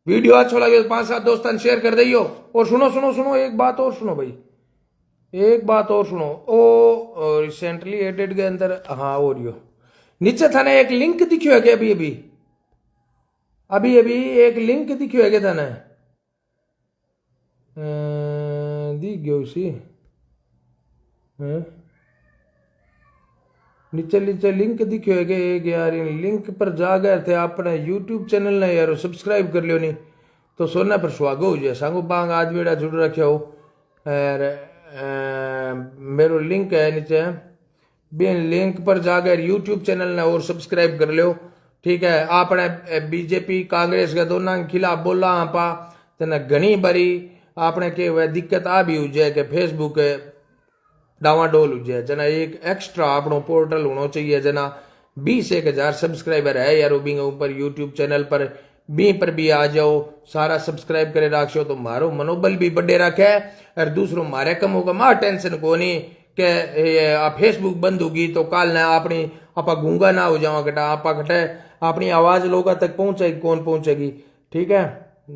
वीडियो अच्छा लगे तो 5-7 दोस्तों शेयर कर दियो। और सुनो एक बात और सुनो भाई, एक बात और सुनो। ओ रिसेंटली एडेड के अंदर हाँ और यो नीचे थाने एक लिंक दिखियो है कि अभी एक लिंक दिखियो है कि थाने दिख गयो उसी नीचे लिंक दिखियो है कि यार इन लिंक पर जा गए थे अपने यूट्यूब चैनल ने यार सब्सक्राइब कर लियो नहीं तो सोना पर सुहागो हो जाए सांगो बांग आज बेड़ा जुड़ रखे हो यार। मेरो लिंक है नीचे, बिन लिंक पर जाकर यूट्यूब चैनल ने और सब्सक्राइब कर लो। ठीक है, आपने बीजेपी कांग्रेस के दोनों के खिलाफ बोला आपा तना घनी बारी आपने के वह दिक्कत आ भी हो जाए कि फेसबुक डावाडोल हो जाए जना एक एक्स्ट्रा अपनो पोर्टल होना चाहिए जना 20-1 सब्सक्राइबर है यार बिंग ऊपर यूट्यूब चैनल पर भी आ जाओ, सारा सब्सक्राइब करे रखो तो मारो मनोबल भी बढ़े रखे और दूसरों मारे कम होगा। मार टेंशन को नहीं कि फेसबुक बंद होगी तो कल ना अपनी आपा गूंगा ना हो जावा कटा आपा कटे अपनी आवाज लोगों तक पहुंचेगी कौन पहुंचेगी। ठीक है,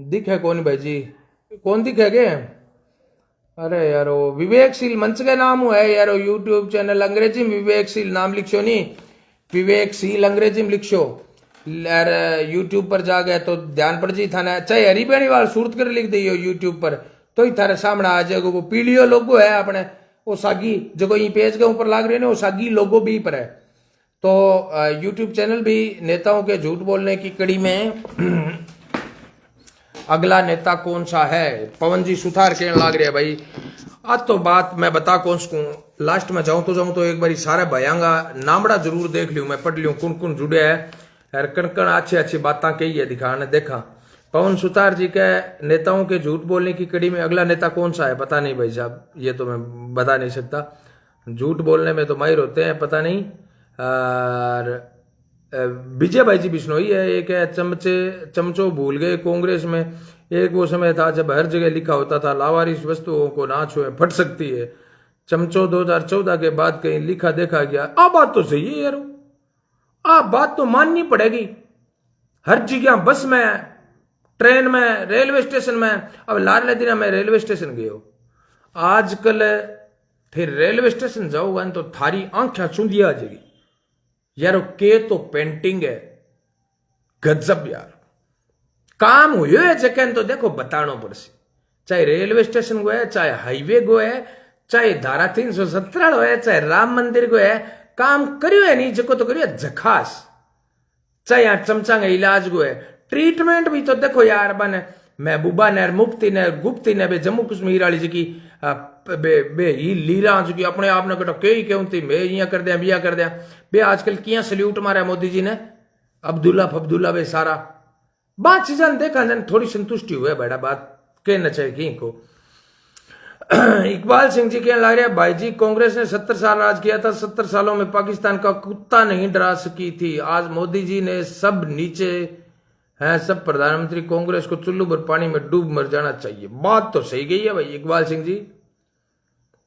दिखे कौन भाई जी, कौन दिखेगे? अरे यार वो विवेकशील मंच का नाम है यार यूट्यूब चैनल, अंग्रेजी में विवेकशील नाम लिखो नहीं, विवेकशील अंग्रेजी में लिखो यार यूट्यूब पर जा गए तो ध्यान पड़ जी थाना, चाहे हरी बेनीवाल सूरत कर लिख दियो यूट्यूब पर तो ही थारे सामने आ जाएगा। वो पीलियो लोगो है अपने वो सागी जो ये पेज के ऊपर लाग रहे हैं वो सागी लोगो भी पर है। तो यूट्यूब चैनल भी नेताओं के झूठ बोलने की कड़ी में अगला नेता कौन सा है पवन जी सुथार कहने लाग रहे हैं भाई। आज तो बात मैं बता कौन सकूं, लास्ट में जाऊं तो एक बारी सारे भयांगा नामड़ा जरूर देख लियो, मैं पढ़ लियो कौन जुड़े है यार कण अच्छी बातें कही है दिखाने देखा। पवन सुतार जी के नेताओं के झूठ बोलने की कड़ी में अगला नेता कौन सा है पता नहीं भाई साहब, ये तो मैं बता नहीं सकता, झूठ बोलने में तो माहिर होते हैं पता नहीं। और विजय भाई जी बिश्नोई है, एक है चमचो भूल गए कांग्रेस में, एक वो समय था जब हर जगह लिखा होता था लावारिस वस्तुओं को ना छुए फट सकती है, चमचो 2014 के बाद कहीं लिखा देखा गया। आ बात तो सही है यार, आ बात तो माननी पड़ेगी। हर जगह बस में, ट्रेन में, रेलवे स्टेशन में, अब लाडले दिन में रेलवे स्टेशन गए हो आजकल फिर रेलवे स्टेशन जाओगा तो थारी आंखें चूंधी आ जाएगी यार, के तो पेंटिंग है गजब यार, काम हुए है जगह तो देखो बतानो पड़सी, चाहे रेलवे स्टेशन को है, चाहे हाईवे को है, चाहे धारा 317 हो है, चाहे राम मंदिर को है, काम करियो है नहीं जको तो करियो झखास, चाहे यहाँ चमचा का इलाज को है, ट्रीटमेंट भी तो देखो यार बने महबूबा ने मुफ्ती ने गुप्ती ने बे जम्मू कश्मीर वाली जी की बे ही लीरा जो की अपने आप ने कटो कई क्यों थी मैं यहाँ कर दिया बिया कर दिया बे आजकल किया सल्यूट मारा मोदी जी ने अब्दुल्ला बे सारा बात चीजें देखा जन थोड़ी संतुष्टि हुए बेटा बात कहना चाहिए की को। इकबाल सिंह जी कहने लग रहे हैं भाई जी कांग्रेस ने 70 साल राज किया था, 70 सालों में पाकिस्तान का कुत्ता नहीं डरा सकी थी, आज मोदी जी ने सब नीचे हैं, सब प्रधानमंत्री कांग्रेस को चुल्लू भर पानी में डूब मर जाना चाहिए। बात तो सही गई है भाई इकबाल सिंह जी।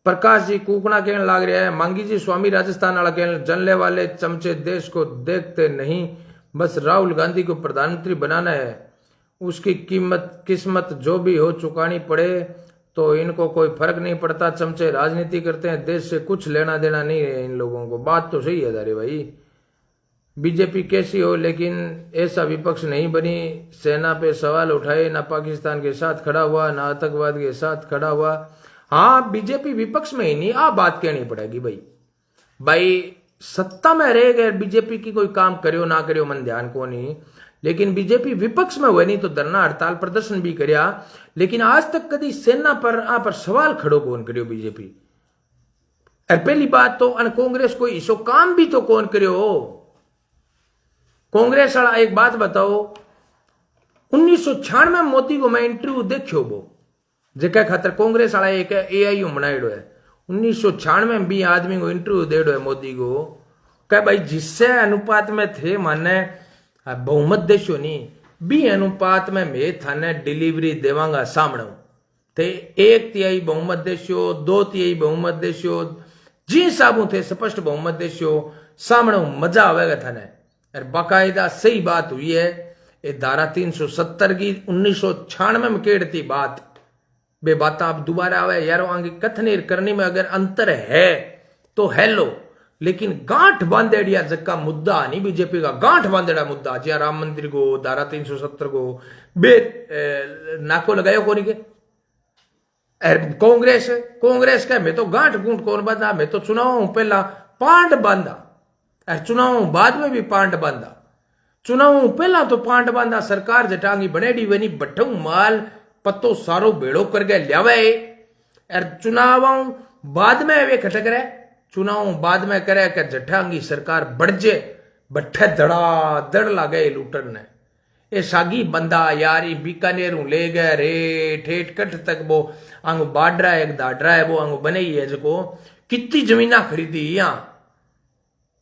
प्रकाश जी कुकना कहने लग रहे हैं, मांगी जी स्वामी राजस्थान वाला कहने जलने वाले चमचे देश को देखते नहीं, बस राहुल गांधी को प्रधानमंत्री बनाना है, उसकी किस्मत जो भी हो चुकानी पड़े तो इनको कोई फर्क नहीं पड़ता, चमचे राजनीति करते हैं, देश से कुछ लेना देना नहीं है इन लोगों को। बात तो सही है दारे भाई, बीजेपी कैसी हो लेकिन ऐसा विपक्ष नहीं बनी, सेना पे सवाल उठाए, ना पाकिस्तान के साथ खड़ा हुआ ना आतंकवाद के साथ खड़ा हुआ। हाँ बीजेपी विपक्ष में ही नहीं, आप बात कहनी पड़ेगी भाई सत्ता में रह गए बीजेपी की कोई काम करियो ना करियो मन ध्यान को नहीं, लेकिन बीजेपी विपक्ष में हुए नहीं तो धरना हड़ताल प्रदर्शन भी करिया, लेकिन आज तक कभी सेना पर सवाल खड़ो कौन करियो बीजेपी। और पहली बात तो कांग्रेस को इसो काम भी तो कौन करियो, कांग्रेस वाला एक बात बताओ, 1996 में मोदी को मैं इंटरव्यू देखियो वो जेके खातर कांग्रेस वाला एक एआई बनाएड़ो है। 1996 में भी आदमी को इंटरव्यू देड़ो है मोदी को, कह भाई जिससे अनुपात में थे माने बहुमत देशो नहीं बी अनुपात में मैं थाने डिलीवरी देवांगा सामने ते 1/3 बहुमत देशो 2/3 बहुमत देशो जी साबू थे स्पष्ट बहुमत देशो सामने मजा आवेगा थाने। और बाकायदा सही बात हुई है, ये धारा 370 की 1996 में केड़ती बात बे बात आप दोबारा आवे यार आगे कथनीर करने में अगर अंतर है तो हेलो, लेकिन गांठ बांधेड़िया जक्का मुद्दा नहीं बीजेपी का गांठ बांधेड़ा मुद्दा जिया राम मंदिर को धारा 370 को बे नाको लगायो कोनी के कांग्रेस का मैं तो गांठ गूंठ कौन बांधा, मैं तो चुनाव पहला पांड बांधा और चुनाव बाद में भी पांड बांधा। चुनाव पहला तो पांड बांधा सरकार जटांगी बनेडी बनी बठू माल पत्तो सारो बेड़ो कर गए लियावे और चुनाव बाद में वे खटक रहे, चुनाव बाद में करे कि जटांगी सरकार बढ़ जे बठे धड़ा दड़ लागे लूटन ने ये सागी बंदा यारी बीकानेर ले गए रे ठेठ कट तक वो आंगू बाडरा है दाडरा है वो आंगू बने ही है जो कितनी जमीना खरीदी यहाँ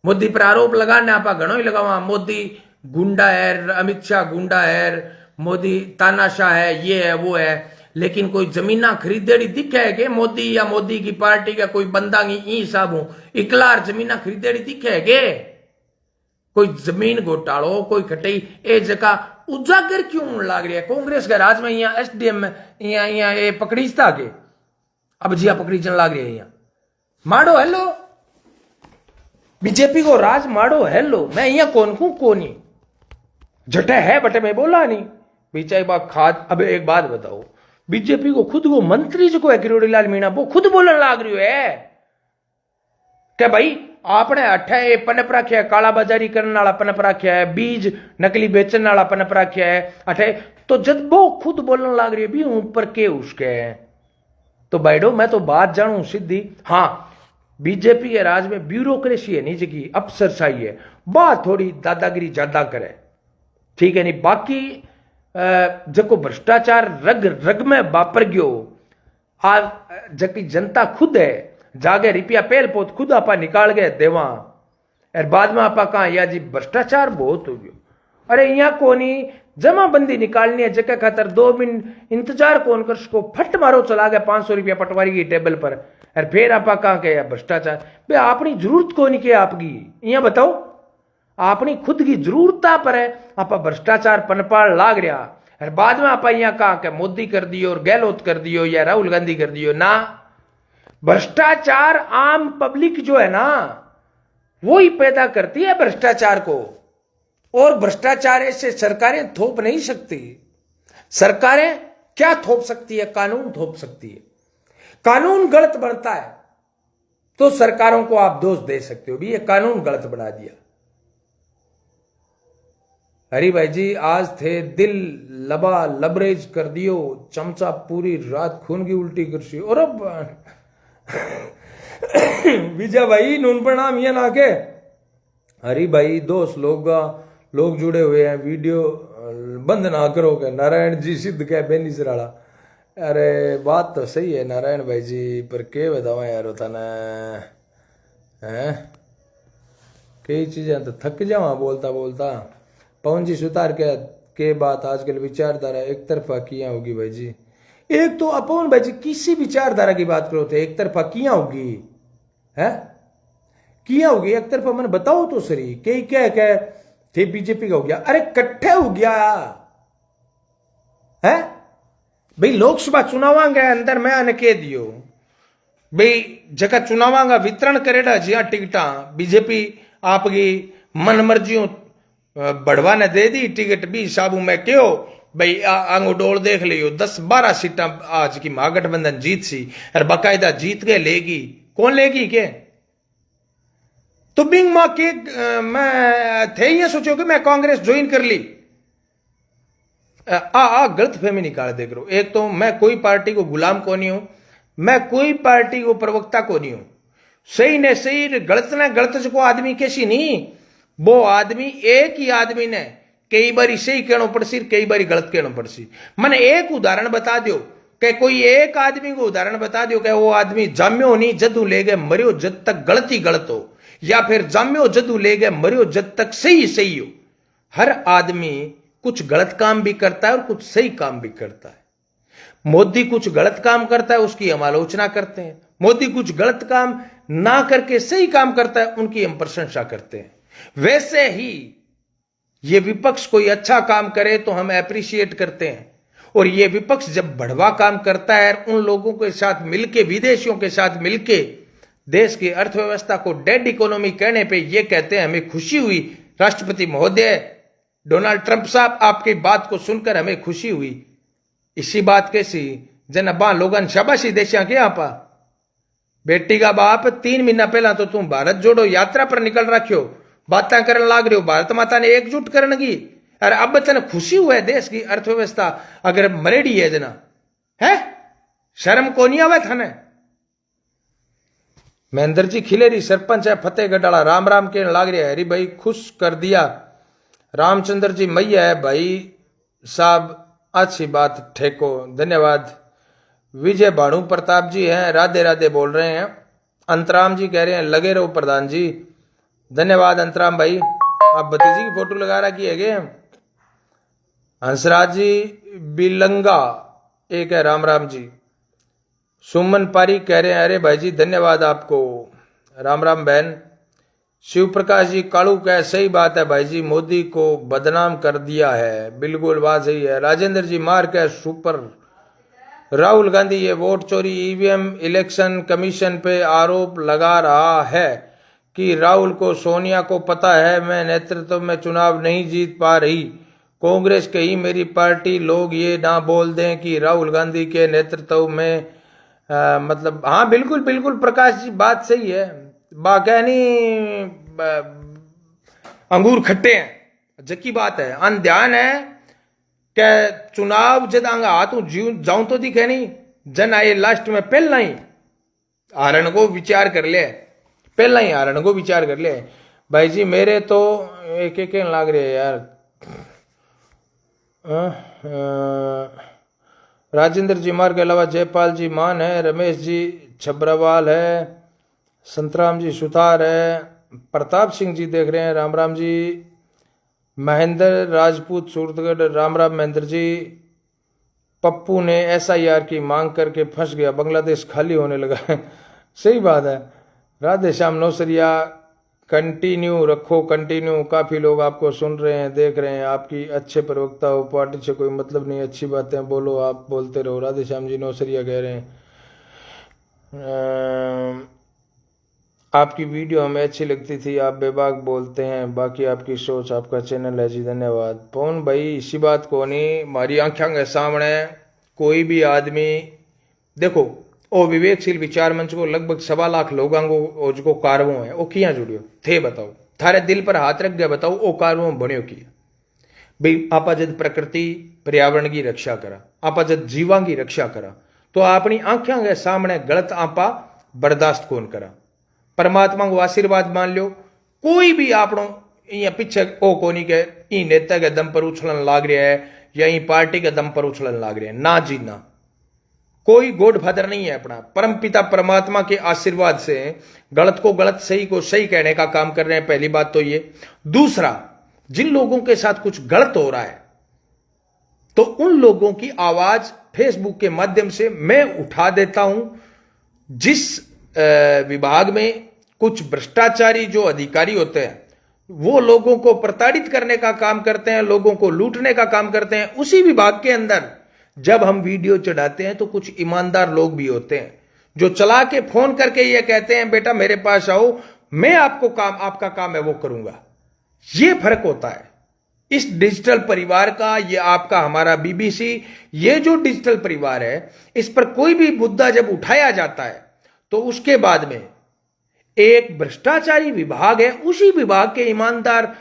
मोदी पर आरोप लगाने आपा घणो ही लगावा मोदी गुंडा है, अमित शाह गुंडा है, मोदी तानाशाह है, ये है वो है, लेकिन कोई जमीना खरीदेड़ी दिखे है के मोदी या मोदी की पार्टी का कोई बंदा ई साबू इकलार जमीना खरीदेड़ी दिखे है के कोई जमीन घोटालो कोई खटई ए जगह उजागर क्यों लाग रही है कांग्रेस के राज में यहाँ एसडीएम में यहाँ ये पकड़ीजता के अब जिया पकड़ीचन लाग रही है यहाँ माड़ो हेलो बीजेपी को राज माड़ो हेलो मैं यहाँ कौन हूं कोनी जटे है बटे मैं बोला नहीं बीचा बात खाद। अब एक बात बताओ बीजेपी को खुद को मंत्री जो को है किरोड़ी लाल मीणा वो खुद बोलने लाग रही है क्या भाई आपने अठे पनप रखा है काला बाजारी करने वाला पनप रखा है बीज नकली बेचने वाला पनप रखा है अठे तो जब वो खुद बोलने लग रही है भी ऊपर के उसके तो बैठो मैं तो बात जानू सीधी। हाँ बीजेपी के राज में ब्यूरोक्रेसी है नीचे की अफसरशाही है बात थोड़ी दादागिरी ज्यादा करे ठीक है नहीं बाकी जको भ्रष्टाचार रग रग में वापर गयो आ जकी जनता खुद है जागे रुपया पेल पोत खुद आपा निकाल गए देवा और बाद में आपा कहा या जी भ्रष्टाचार बहुत हो गयो। अरे यहाँ कोनी जमाबंदी निकालनी है जगह खातर 2 मिनट इंतजार कौन कर सको फट मारो चला गया 500 रुपया पटवारी की टेबल पर और फिर आपा कहा के भ्रष्टाचार बे अपनी जरूरत कोनी के आपकी यहाँ बताओ अपनी खुद की जरूरता पर है आपा भ्रष्टाचार पनपाल लाग रहा और बाद में आपा यहाँ कहा के मोदी कर दियो और गहलोत कर दियो या राहुल गांधी कर दियो ना भ्रष्टाचार आम पब्लिक जो है ना वो ही पैदा करती है भ्रष्टाचार को और भ्रष्टाचार से सरकारें थोप नहीं सकती। सरकारें क्या थोप सकती है कानून थोप सकती है। कानून गलत बनता है तो सरकारों को आप दोष दे सकते हो भी ये कानून गलत बना दिया। हरी भाई जी आज थे दिल लबा लबरेज कर दियो चमचा पूरी रात खून की उल्टी करसी और अब विजय भाई नून प्रणाम ये ना के हरी भाई दोस्त लोग जुड़े हुए हैं वीडियो बंद ना करो के नारायण जी सिद्ध के बेनी सराड़ा। अरे बात तो सही है नारायण भाई जी पर के बतावा यार होता ना है कई चीजें तो थक जावा बोलता बोलता। पवन जी सुतार के बात आजकल विचारधारा एक तरफा किया होगी भाई जी। एक तो अपन भाई जी किसी विचारधारा की बात करो थे एक तरफा किया होगी है किया होगी एक तरफा मैंने बताओ तो सही कई क्या क्या थे बीजेपी का हो गया अरे कट्ठे हो गया है भाई लोकसभा चुनाव गए अंदर मैं आने के दियो भाई जगह चुनाव का वितरण करेगा जिया टिकटा बीजेपी आपकी मन मर्जियों बढ़वा ने दे दी टिकट भी साबू में क्यों भाई आंगो डोल देख लियो 10-12 सीटा आज की महागठबंधन जीत सी और बाकायदा जीत के लेगी कौन लेगी के तो बिंग मां के मैं थे ये सोचो कि मैं कांग्रेस ज्वाइन कर ली गलत फहमी निकाल दे करो। एक तो मैं कोई पार्टी को गुलाम को नहीं हूं मैं कोई पार्टी को प्रवक्ता को नहीं हूं सही ने सही गलत ने गलत को आदमी कैसी नहीं वो आदमी, एक ही आदमी ने कई बार सही कहना पड़सी, कई बार गलत कहना पड़सी। मैंने एक उदाहरण बता दो कि कोई एक आदमी को उदाहरण बता दो कि वो आदमी जाम्यो नहीं जदू ले गए मरियो जद तक गलत ही गलत हो, या फिर जाम्यो जदू ले गए मरियो जद तक सही सही हो। हर आदमी कुछ गलत काम भी करता है और कुछ सही काम भी करता है। मोदी कुछ गलत काम करता है, उसकी हम आलोचना करते हैं। मोदी कुछ गलत काम ना करके सही काम करता है, उनकी हम प्रशंसा करते हैं। वैसे ही ये विपक्ष कोई अच्छा काम करे तो हम एप्रिशिएट करते हैं, और ये विपक्ष जब बढ़वा काम करता है उन लोगों के साथ मिलके, विदेशियों के साथ मिलके देश की अर्थव्यवस्था को डेड इकोनॉमी कहने पे ये कहते हैं हमें खुशी हुई। राष्ट्रपति महोदय डोनाल्ड ट्रंप साहब, आपकी बात को सुनकर हमें खुशी हुई। इसी बात कैसी जन अब्बा लोगन शाबाशी देशिया के आपा, बेटी का बाप 3 महीना पहला तो तुम भारत जोड़ो यात्रा पर निकल रखियो, बातें करने लाग रहे हो भारत माता ने एकजुट करने की। अरे अब तने खुशी हुआ है देश की अर्थव्यवस्था अगर मरेडी है जना है, शर्म को नहीं आवे थाने। महेंद्र जी खिलेरी सरपंच है फतेहगढ़, राम राम के लाग रहा है। हरी भाई खुश कर दिया। रामचंद्र जी मैया है भाई साहब, अच्छी बात ठेको, धन्यवाद। विजय भाणु प्रताप जी हैं, राधे राधे बोल रहे हैं। अंतराम जी कह रहे हैं लगे रहो प्रधान जी, धन्यवाद अंतराम भाई। आप भतीजी की फोटो लगा रखी है क्या? हंसराज जी बिलंगा एक है, राम राम जी। सुमन पारी कह रहे हैं अरे भाई जी धन्यवाद आपको, राम राम बहन। शिव प्रकाश जी कालू कह सही बात है भाई जी, मोदी को बदनाम कर दिया है, बिल्कुल बात सही है। राजेंद्र जी मार कह सुपर। राहुल गांधी ये वोट चोरी ईवीएम इलेक्शन कमीशन पे आरोप लगा रहा है कि राहुल को सोनिया को पता है मैं नेतृत्व में चुनाव नहीं जीत पा रही, कांग्रेस के ही मेरी पार्टी लोग ये ना बोल दें कि राहुल गांधी के नेतृत्व में मतलब हाँ बिल्कुल बिल्कुल प्रकाश जी बात सही है। बागैनी अंगूर खट्टे हैं जकी बात है, अन ध्यान है कि चुनाव जद आंगा हाथ जाऊं तो दिखे नहीं, जन आए लास्ट में पहला ही हारण को विचार कर ले, पहला ही हारण को विचार कर ले। भाई जी मेरे तो एक एक लाग रहे यार। राजेंद्र जी मार के अलावा जयपाल जी मान है, रमेश जी छबरावाल है, संतराम जी सुतार है, प्रताप सिंह जी देख रहे हैं, राम राम जी। महेंद्र राजपूत सूरतगढ़, राम राम महेंद्र जी। पप्पू ने SIR की मांग करके फंस गया, बांग्लादेश खाली होने लगा सही बात है। राधे श्याम नौसरिया कंटिन्यू रखो कंटिन्यू, काफी लोग आपको सुन रहे हैं देख रहे हैं, आपकी अच्छे प्रवक्ता हो, पार्टी से कोई मतलब नहीं, अच्छी बातें बोलो, आप बोलते रहो। राधे श्याम जी नौसरिया कह रहे हैं आपकी वीडियो हमें अच्छी लगती थी, आप बेबाक बोलते हैं, बाकी आपकी सोच आपका चैनल है जी, धन्यवाद। पवन भाई इसी बात को नहीं, हमारी आंखों के सामने कोई भी आदमी देखो ओ विवेकशील विचार मंच को लगभग 1.25 लाख लोगों को जो कारवो है वो किया जुड़ियो थे, बताओ थारे दिल पर हाथ रख गया, बताओ ओ कारवो बनियो किया भाई। आपा जद प्रकृति पर्यावरण की रक्षा करा, आपा जद जीवा की रक्षा करा, तो अपनी आंखों के सामने गलत आपा बर्दाश्त कौन करा। परमात्मा को आशीर्वाद मान लो, कोई भी आपनो या पीछे ओ कोनी के ई नेता के दम पर उछलन लाग रहा है या ई पार्टी के दम पर उछलन लाग रहे हैं, ना जी ना, कोई गोड फादर नहीं है अपना। परम पिता परमात्मा के आशीर्वाद से गलत को गलत, सही को सही कहने का काम कर रहे हैं, पहली बात तो ये। दूसरा, जिन लोगों के साथ कुछ गलत हो रहा है तो उन लोगों की आवाज फेसबुक के माध्यम से मैं उठा देता हूं। जिस विभाग में कुछ भ्रष्टाचारी जो अधिकारी होते हैं वो लोगों को प्रताड़ित करने का काम करते हैं, लोगों को लूटने का काम करते हैं, उसी विभाग के अंदर जब हम वीडियो चढ़ाते हैं तो कुछ ईमानदार लोग भी होते हैं जो चला के फोन करके ये कहते हैं बेटा मेरे पास आओ, मैं आपको काम, आपका काम है वो करूंगा। ये फर्क होता है इस डिजिटल परिवार का, ये आपका हमारा BBC, ये जो डिजिटल परिवार है इस पर कोई भी मुद्दा जब उठाया जाता है तो उसके बाद में एक भ्रष्टाचारी विभाग है, उसी विभाग के ईमानदार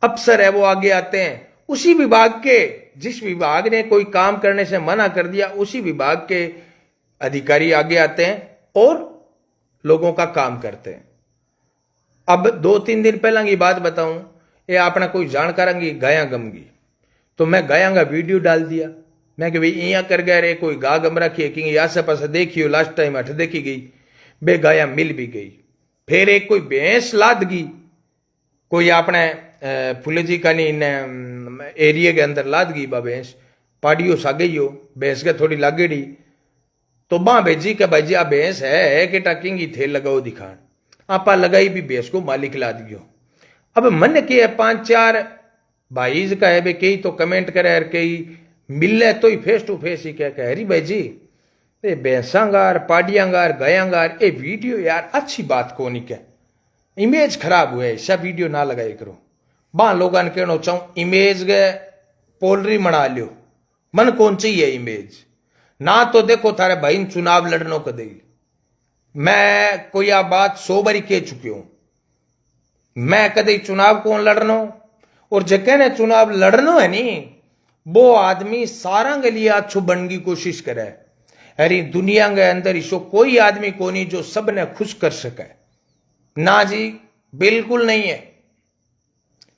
अफसर है वो आगे आते हैं, उसी विभाग के, जिस विभाग ने कोई काम करने से मना कर दिया उसी विभाग के अधिकारी आगे आते हैं और लोगों का काम करते हैं। अब 2-3 दिन पहले की बात बताऊं, ये आपने कोई जानकारांगी गाया गमगी, तो मैं गाया का वीडियो डाल दिया। मैं कि भाई इं कर गए रे, कोई गा गम रखी है कि आसे पास देखियो, लास्ट टाइम हट देखी गई बे गाया मिल भी गई। फिर एक कोई भैंस लाद गई, कोई अपने फुले जी का नहीं एरिया के अंदर लाद गई बा भैंस, पाड़ियो सा गई हो भैंस के थोड़ी लागेड़ी, तो बाँ भेजी के भाई जी आ भैंस है कि टाकिंगी थे लगाओ दिखान, आपा लगाई भी भैंस को मालिक ला दियो। अब मन के 5-4 भाई का है बे, कई तो कमेंट करे और कई मिले तो ही फेस टू फेस ही कह हरी भाई जी ये भैंसांगार पाडियांगार गयांगार ये वीडियो यार अच्छी बात को नहीं कह, इमेज खराब हुआ है, ऐसा वीडियो ना लगाई करो। बाँ लोगन कहना चाहूँ इमेज गए पोलरी मना लियो, मन कौन चाहिए इमेज ना, तो देखो थारे भाई चुनाव लड़नो कदे, मैं कोई आ बात 100 बारी कह चुकी हूं, मैं कदे चुनाव कौन लड़नो, और जगह ने चुनाव लड़नो है नी वो आदमी सारा के लिए अच्छो बनने की कोशिश करे। अरे दुनिया के अंदर इसो कोई आदमी को नहीं जो सब ने खुश कर सके, ना जी बिल्कुल नहीं है।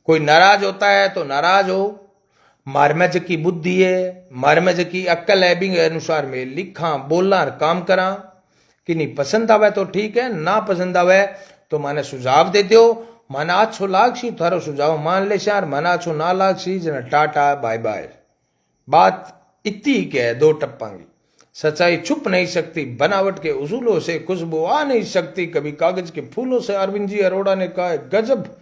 कोई नाराज होता है तो नाराज हो, मार में जकी बुद्धि है, मार में जकी अक्ल है, भी अनुसार में लिखा बोलना काम करा कि नहीं पसंद आवे तो ठीक है, ना पसंद आवे तो माने सुझाव दे दो, माना अच्छो लागसी थारो सुझाव मान ले शार, माना अच्छो ना लागसी जना टाटा बाय बाय। बात इतनी के दो टप्पांगी, सच्चाई छुप नहीं सकती, बनावट के उसूलों से खुशबू आ नहीं सकती, कभी कागज के फूलों से। अरविंद जी अरोड़ा ने कहा गजब।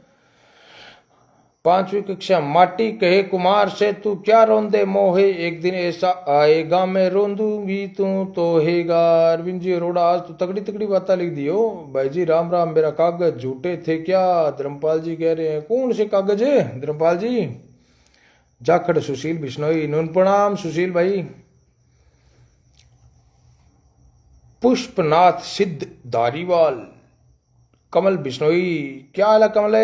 5वीं कक्षा माटी कहे कुमार से तू क्या रोंदे मोहे, एक दिन ऐसा आएगा मैं रोंदूंगी तू तो हेगा। अरविंद जी अरोड़ा आज तो तगड़ी तगड़ी बातें लिख दी हो भाई जी। राम राम, मेरा कागज झूठे थे क्या, धर्मपाल जी कह रहे हैं। कौन से कागज है धर्मपाल जी? जाखड़ सुशील बिश्नोई, नून प्रणाम सुशील भाई। पुष्पनाथ सिद्ध धारीवाल, कमल बिश्नोई क्या हाल है कमल?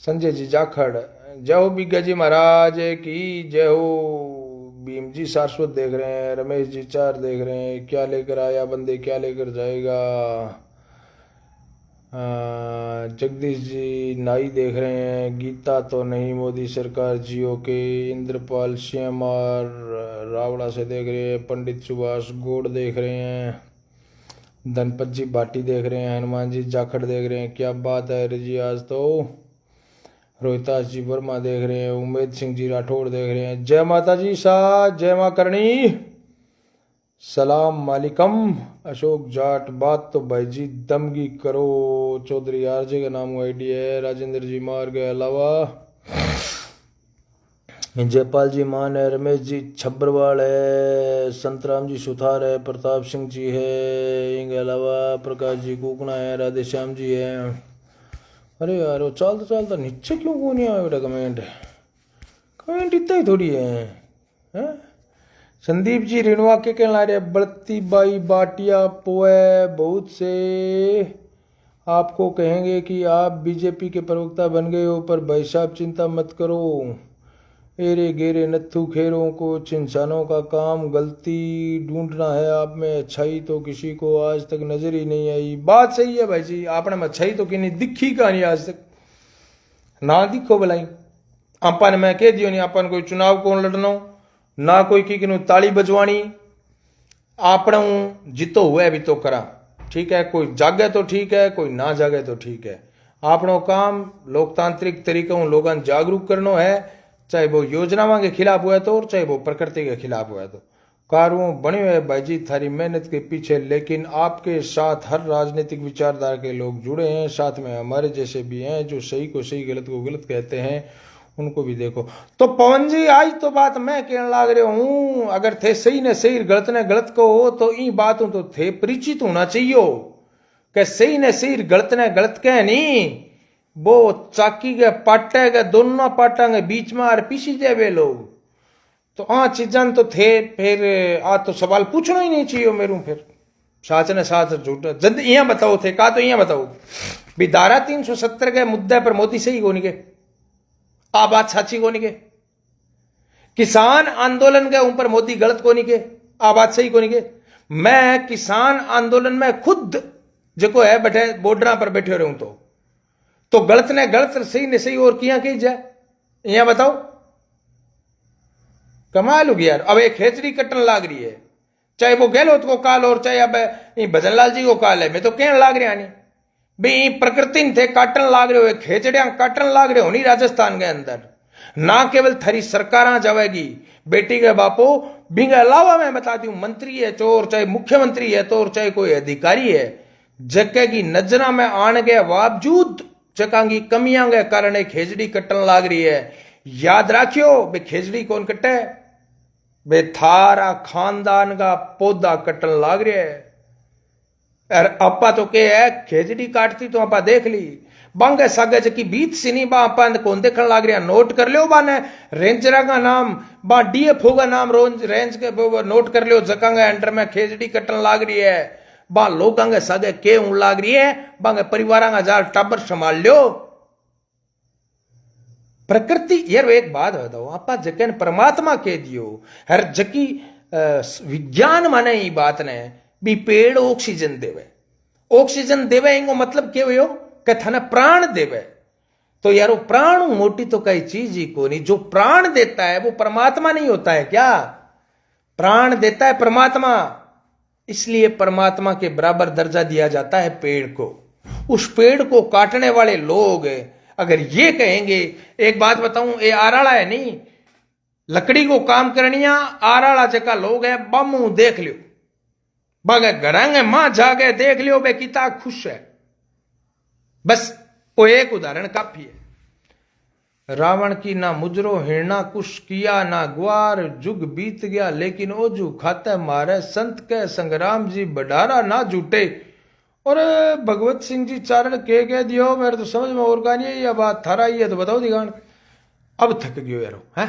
संजय जी जाखड़, जय हो बिग्गा जी महाराज की जय हो। भीम जी सारस्वत देख रहे हैं, रमेश जी 4 देख रहे हैं, क्या लेकर आया बंदे क्या लेकर जाएगा। जगदीश जी नाई देख रहे हैं, गीता तो नहीं मोदी सरकार जियो के। इंद्रपाल श्यामार रावड़ा से देख रहे हैं, पंडित सुभाष गोड़ देख रहे हैं, धनपत जी भाटी देख रहे हैं, हनुमान जी जाखड़ देख रहे हैं, क्या बात है रे जी आज तो। रोहितास जी वर्मा देख रहे हैं, उमेद सिंह जी राठौड़ देख रहे हैं, जय माता जी सा, जय माँ करणी, सलाम मालिकम। अशोक जाट, बात तो भाई जी दमगी करो। चौधरी आरजे का नाम आईडी है। राजेंद्र जी मार गए अलावा, जयपाल जी मान है, रमेश जी छब्बरवाल है, संतराम जी सुथार है, प्रताप सिंह जी है, इनके अलावा प्रकाश जी कुकना है, राधे श्याम जी है। अरे यार वो चलता चलता नीचे क्यों को नहीं आया बेटा कमेंट, कमेंट इतना ही थोड़ी है। संदीप जी रिणवा के कहना रहे, बढ़ती बाई बाटिया पोए बहुत से आपको कहेंगे कि आप बीजेपी के प्रवक्ता बन गए हो, पर भाई साहब चिंता मत करो, एरे गेरे नत्थू खेरों को इंसानों का काम गलती ढूंढना है, आप में अच्छाई तो किसी को आज तक नजर ही नहीं आई। बात सही है भाई जी, आपने में अच्छाई तो कि नहीं दिखी कहानी आज तक, ना दिखो भलाई। अपन मैं कह दियो नहीं, अपन कोई चुनाव कौन लड़नो, ना कोई की ताली बजवानी, आपने जितो हुआ भी तो करा ठीक है, कोई जागे तो ठीक है, कोई ना जागे तो ठीक है। आपनो काम लोकतांत्रिक तरीकों लोगों जागरूक करनो है, चाहे वो योजनाओं के खिलाफ हुआ तो, और चाहे वो प्रकृति के खिलाफ हुआ तो। कारों बने हुए भाई जी थारी मेहनत के पीछे, लेकिन आपके साथ हर राजनीतिक विचारधारा के लोग जुड़े हैं, साथ में हमारे जैसे भी हैं जो सही को सही गलत को गलत कहते हैं, उनको भी देखो। तो पवन जी आज तो बात मैं कहने लाग रहा हूं, अगर थे सही ने सही गलत ने गलत को हो तो इन बातों तो थे परिचित होना चाहिए कि सही ने सही गलत ने गलत कह नहीं, वो चाकी के पाटे के दोनों पाटा के बीच में आर पीसी देवे लोग, तो चीजां तो थे। फिर आज तो सवाल पूछना ही नहीं चाहिए मेरू, फिर साच ने साच झूठ जद इं बताओ थे का, तो इं बताओ भी धारा 370 के मुद्दे पर मोदी सही कोनी के, आ बात साची कोनी के, किसान आंदोलन के ऊपर मोदी गलत कोनी के, आ बात सही कोनी के। मैं किसान आंदोलन में खुद जो है बैठे बॉर्डर पर बैठे रहूं, तो गलत ने गलत, सही ने सही और किया की जाए, यहां बताओ। कमाल हो गया यार। अब एक खेचड़ी कटन लाग रही है, चाहे वो गहलोत को काल और चाहे अब भजन लाल जी को काल है। मैं तो कहने लाग रहा नहीं भाई, प्रकृति थे काटन लाग रहे हो, खेचड़िया काटन लाग रहे हो नहीं राजस्थान के अंदर। ना केवल थारी सरकार जाएगी बेटी के बापो, बिंग अलावा मैं बता दूं मंत्री है चोर, चाहे मुख्यमंत्री है तो, चाहे कोई अधिकारी है, जगह की नजरा में आने के बावजूद जगह की कमियां के कारण खेजड़ी कटन लाग रही है। याद रखियो बे खेजड़ी कौन कटे, बे थारा खानदान का पौधा कटन लाग रहा है। और आपा तो के है खेजड़ी काटती तो आपा देख ली, बांगे सागे जकी बीत सी नहीं बा आपा कौन देखने लाग रहा। नोट कर लो बा ने रेंजरा का नाम, बा डीएफओ का नाम रेंज के नोट कर लो, जका के अंडर में खेजड़ी कटन लाग रही है। बा लोग सागे के लाग रही है, बांगे परिवार का जार टाबर संभाल लो। प्रकृति यार एक बात बताओ, आपा जकन परमात्मा कह दियो हर जकी विज्ञान माने ये बात ने भी पेड़ ऑक्सीजन देवे, ऑक्सीजन देवे इनको मतलब क्या हो कि थाने प्राण देवे। तो यार वो प्राण मोटी तो कई चीज ही को नहीं, जो प्राण देता है वो परमात्मा नहीं होता है क्या? प्राण देता है परमात्मा, इसलिए परमात्मा के बराबर दर्जा दिया जाता है पेड़ को। उस पेड़ को काटने वाले लोग अगर ये कहेंगे, एक बात बताऊं, ये आराड़ा है नहीं, लकड़ी को काम करनिया आराड़ा जका लोग है, बमू देख लियो बागे घरांगे मां जागे देख लियो बे किता खुश है। बस वो एक उदाहरण काफी है। रावण की ना मुजरो हिरना कुछ किया ना ग्वार, जुग बीत गया लेकिन ओजू खाते मारे, संत के संग्राम जी बढ़ारा ना जुटे। और भगवत सिंह जी चारण कह दियो, मेरे तो समझ में और कहानी है, यह बात थारा ही है तो बताओ दिगान। अब थक गयो यारो है।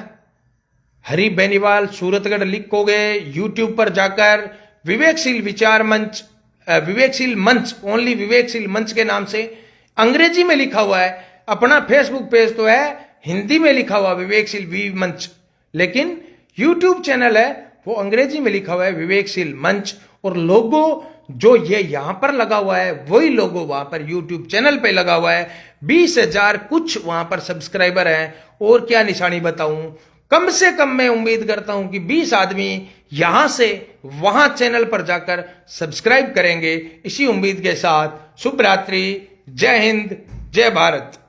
हरी बेनीवाल सूरतगढ़ लिखोगे यूट्यूब पर जाकर विवेकशील विचार मंच, विवेकशील मंच, ओनली विवेकशील मंच के नाम से अंग्रेजी में लिखा हुआ है। अपना फेसबुक पेज तो है हिंदी में लिखा हुआ विवेकशील वी मंच, लेकिन यूट्यूब चैनल है वो अंग्रेजी में लिखा हुआ है विवेकशील मंच। और लोगो जो ये यहां पर लगा हुआ है वही लोगो वहां पर यूट्यूब चैनल पे लगा हुआ है। 20,000 कुछ वहां पर सब्सक्राइबर हैं। और क्या निशानी बताऊं, कम से कम मैं उम्मीद करता हूं कि 20 आदमी यहां से वहां चैनल पर जाकर सब्सक्राइब करेंगे। इसी उम्मीद के साथ शुभ रात्रि, जय हिंद, जय भारत।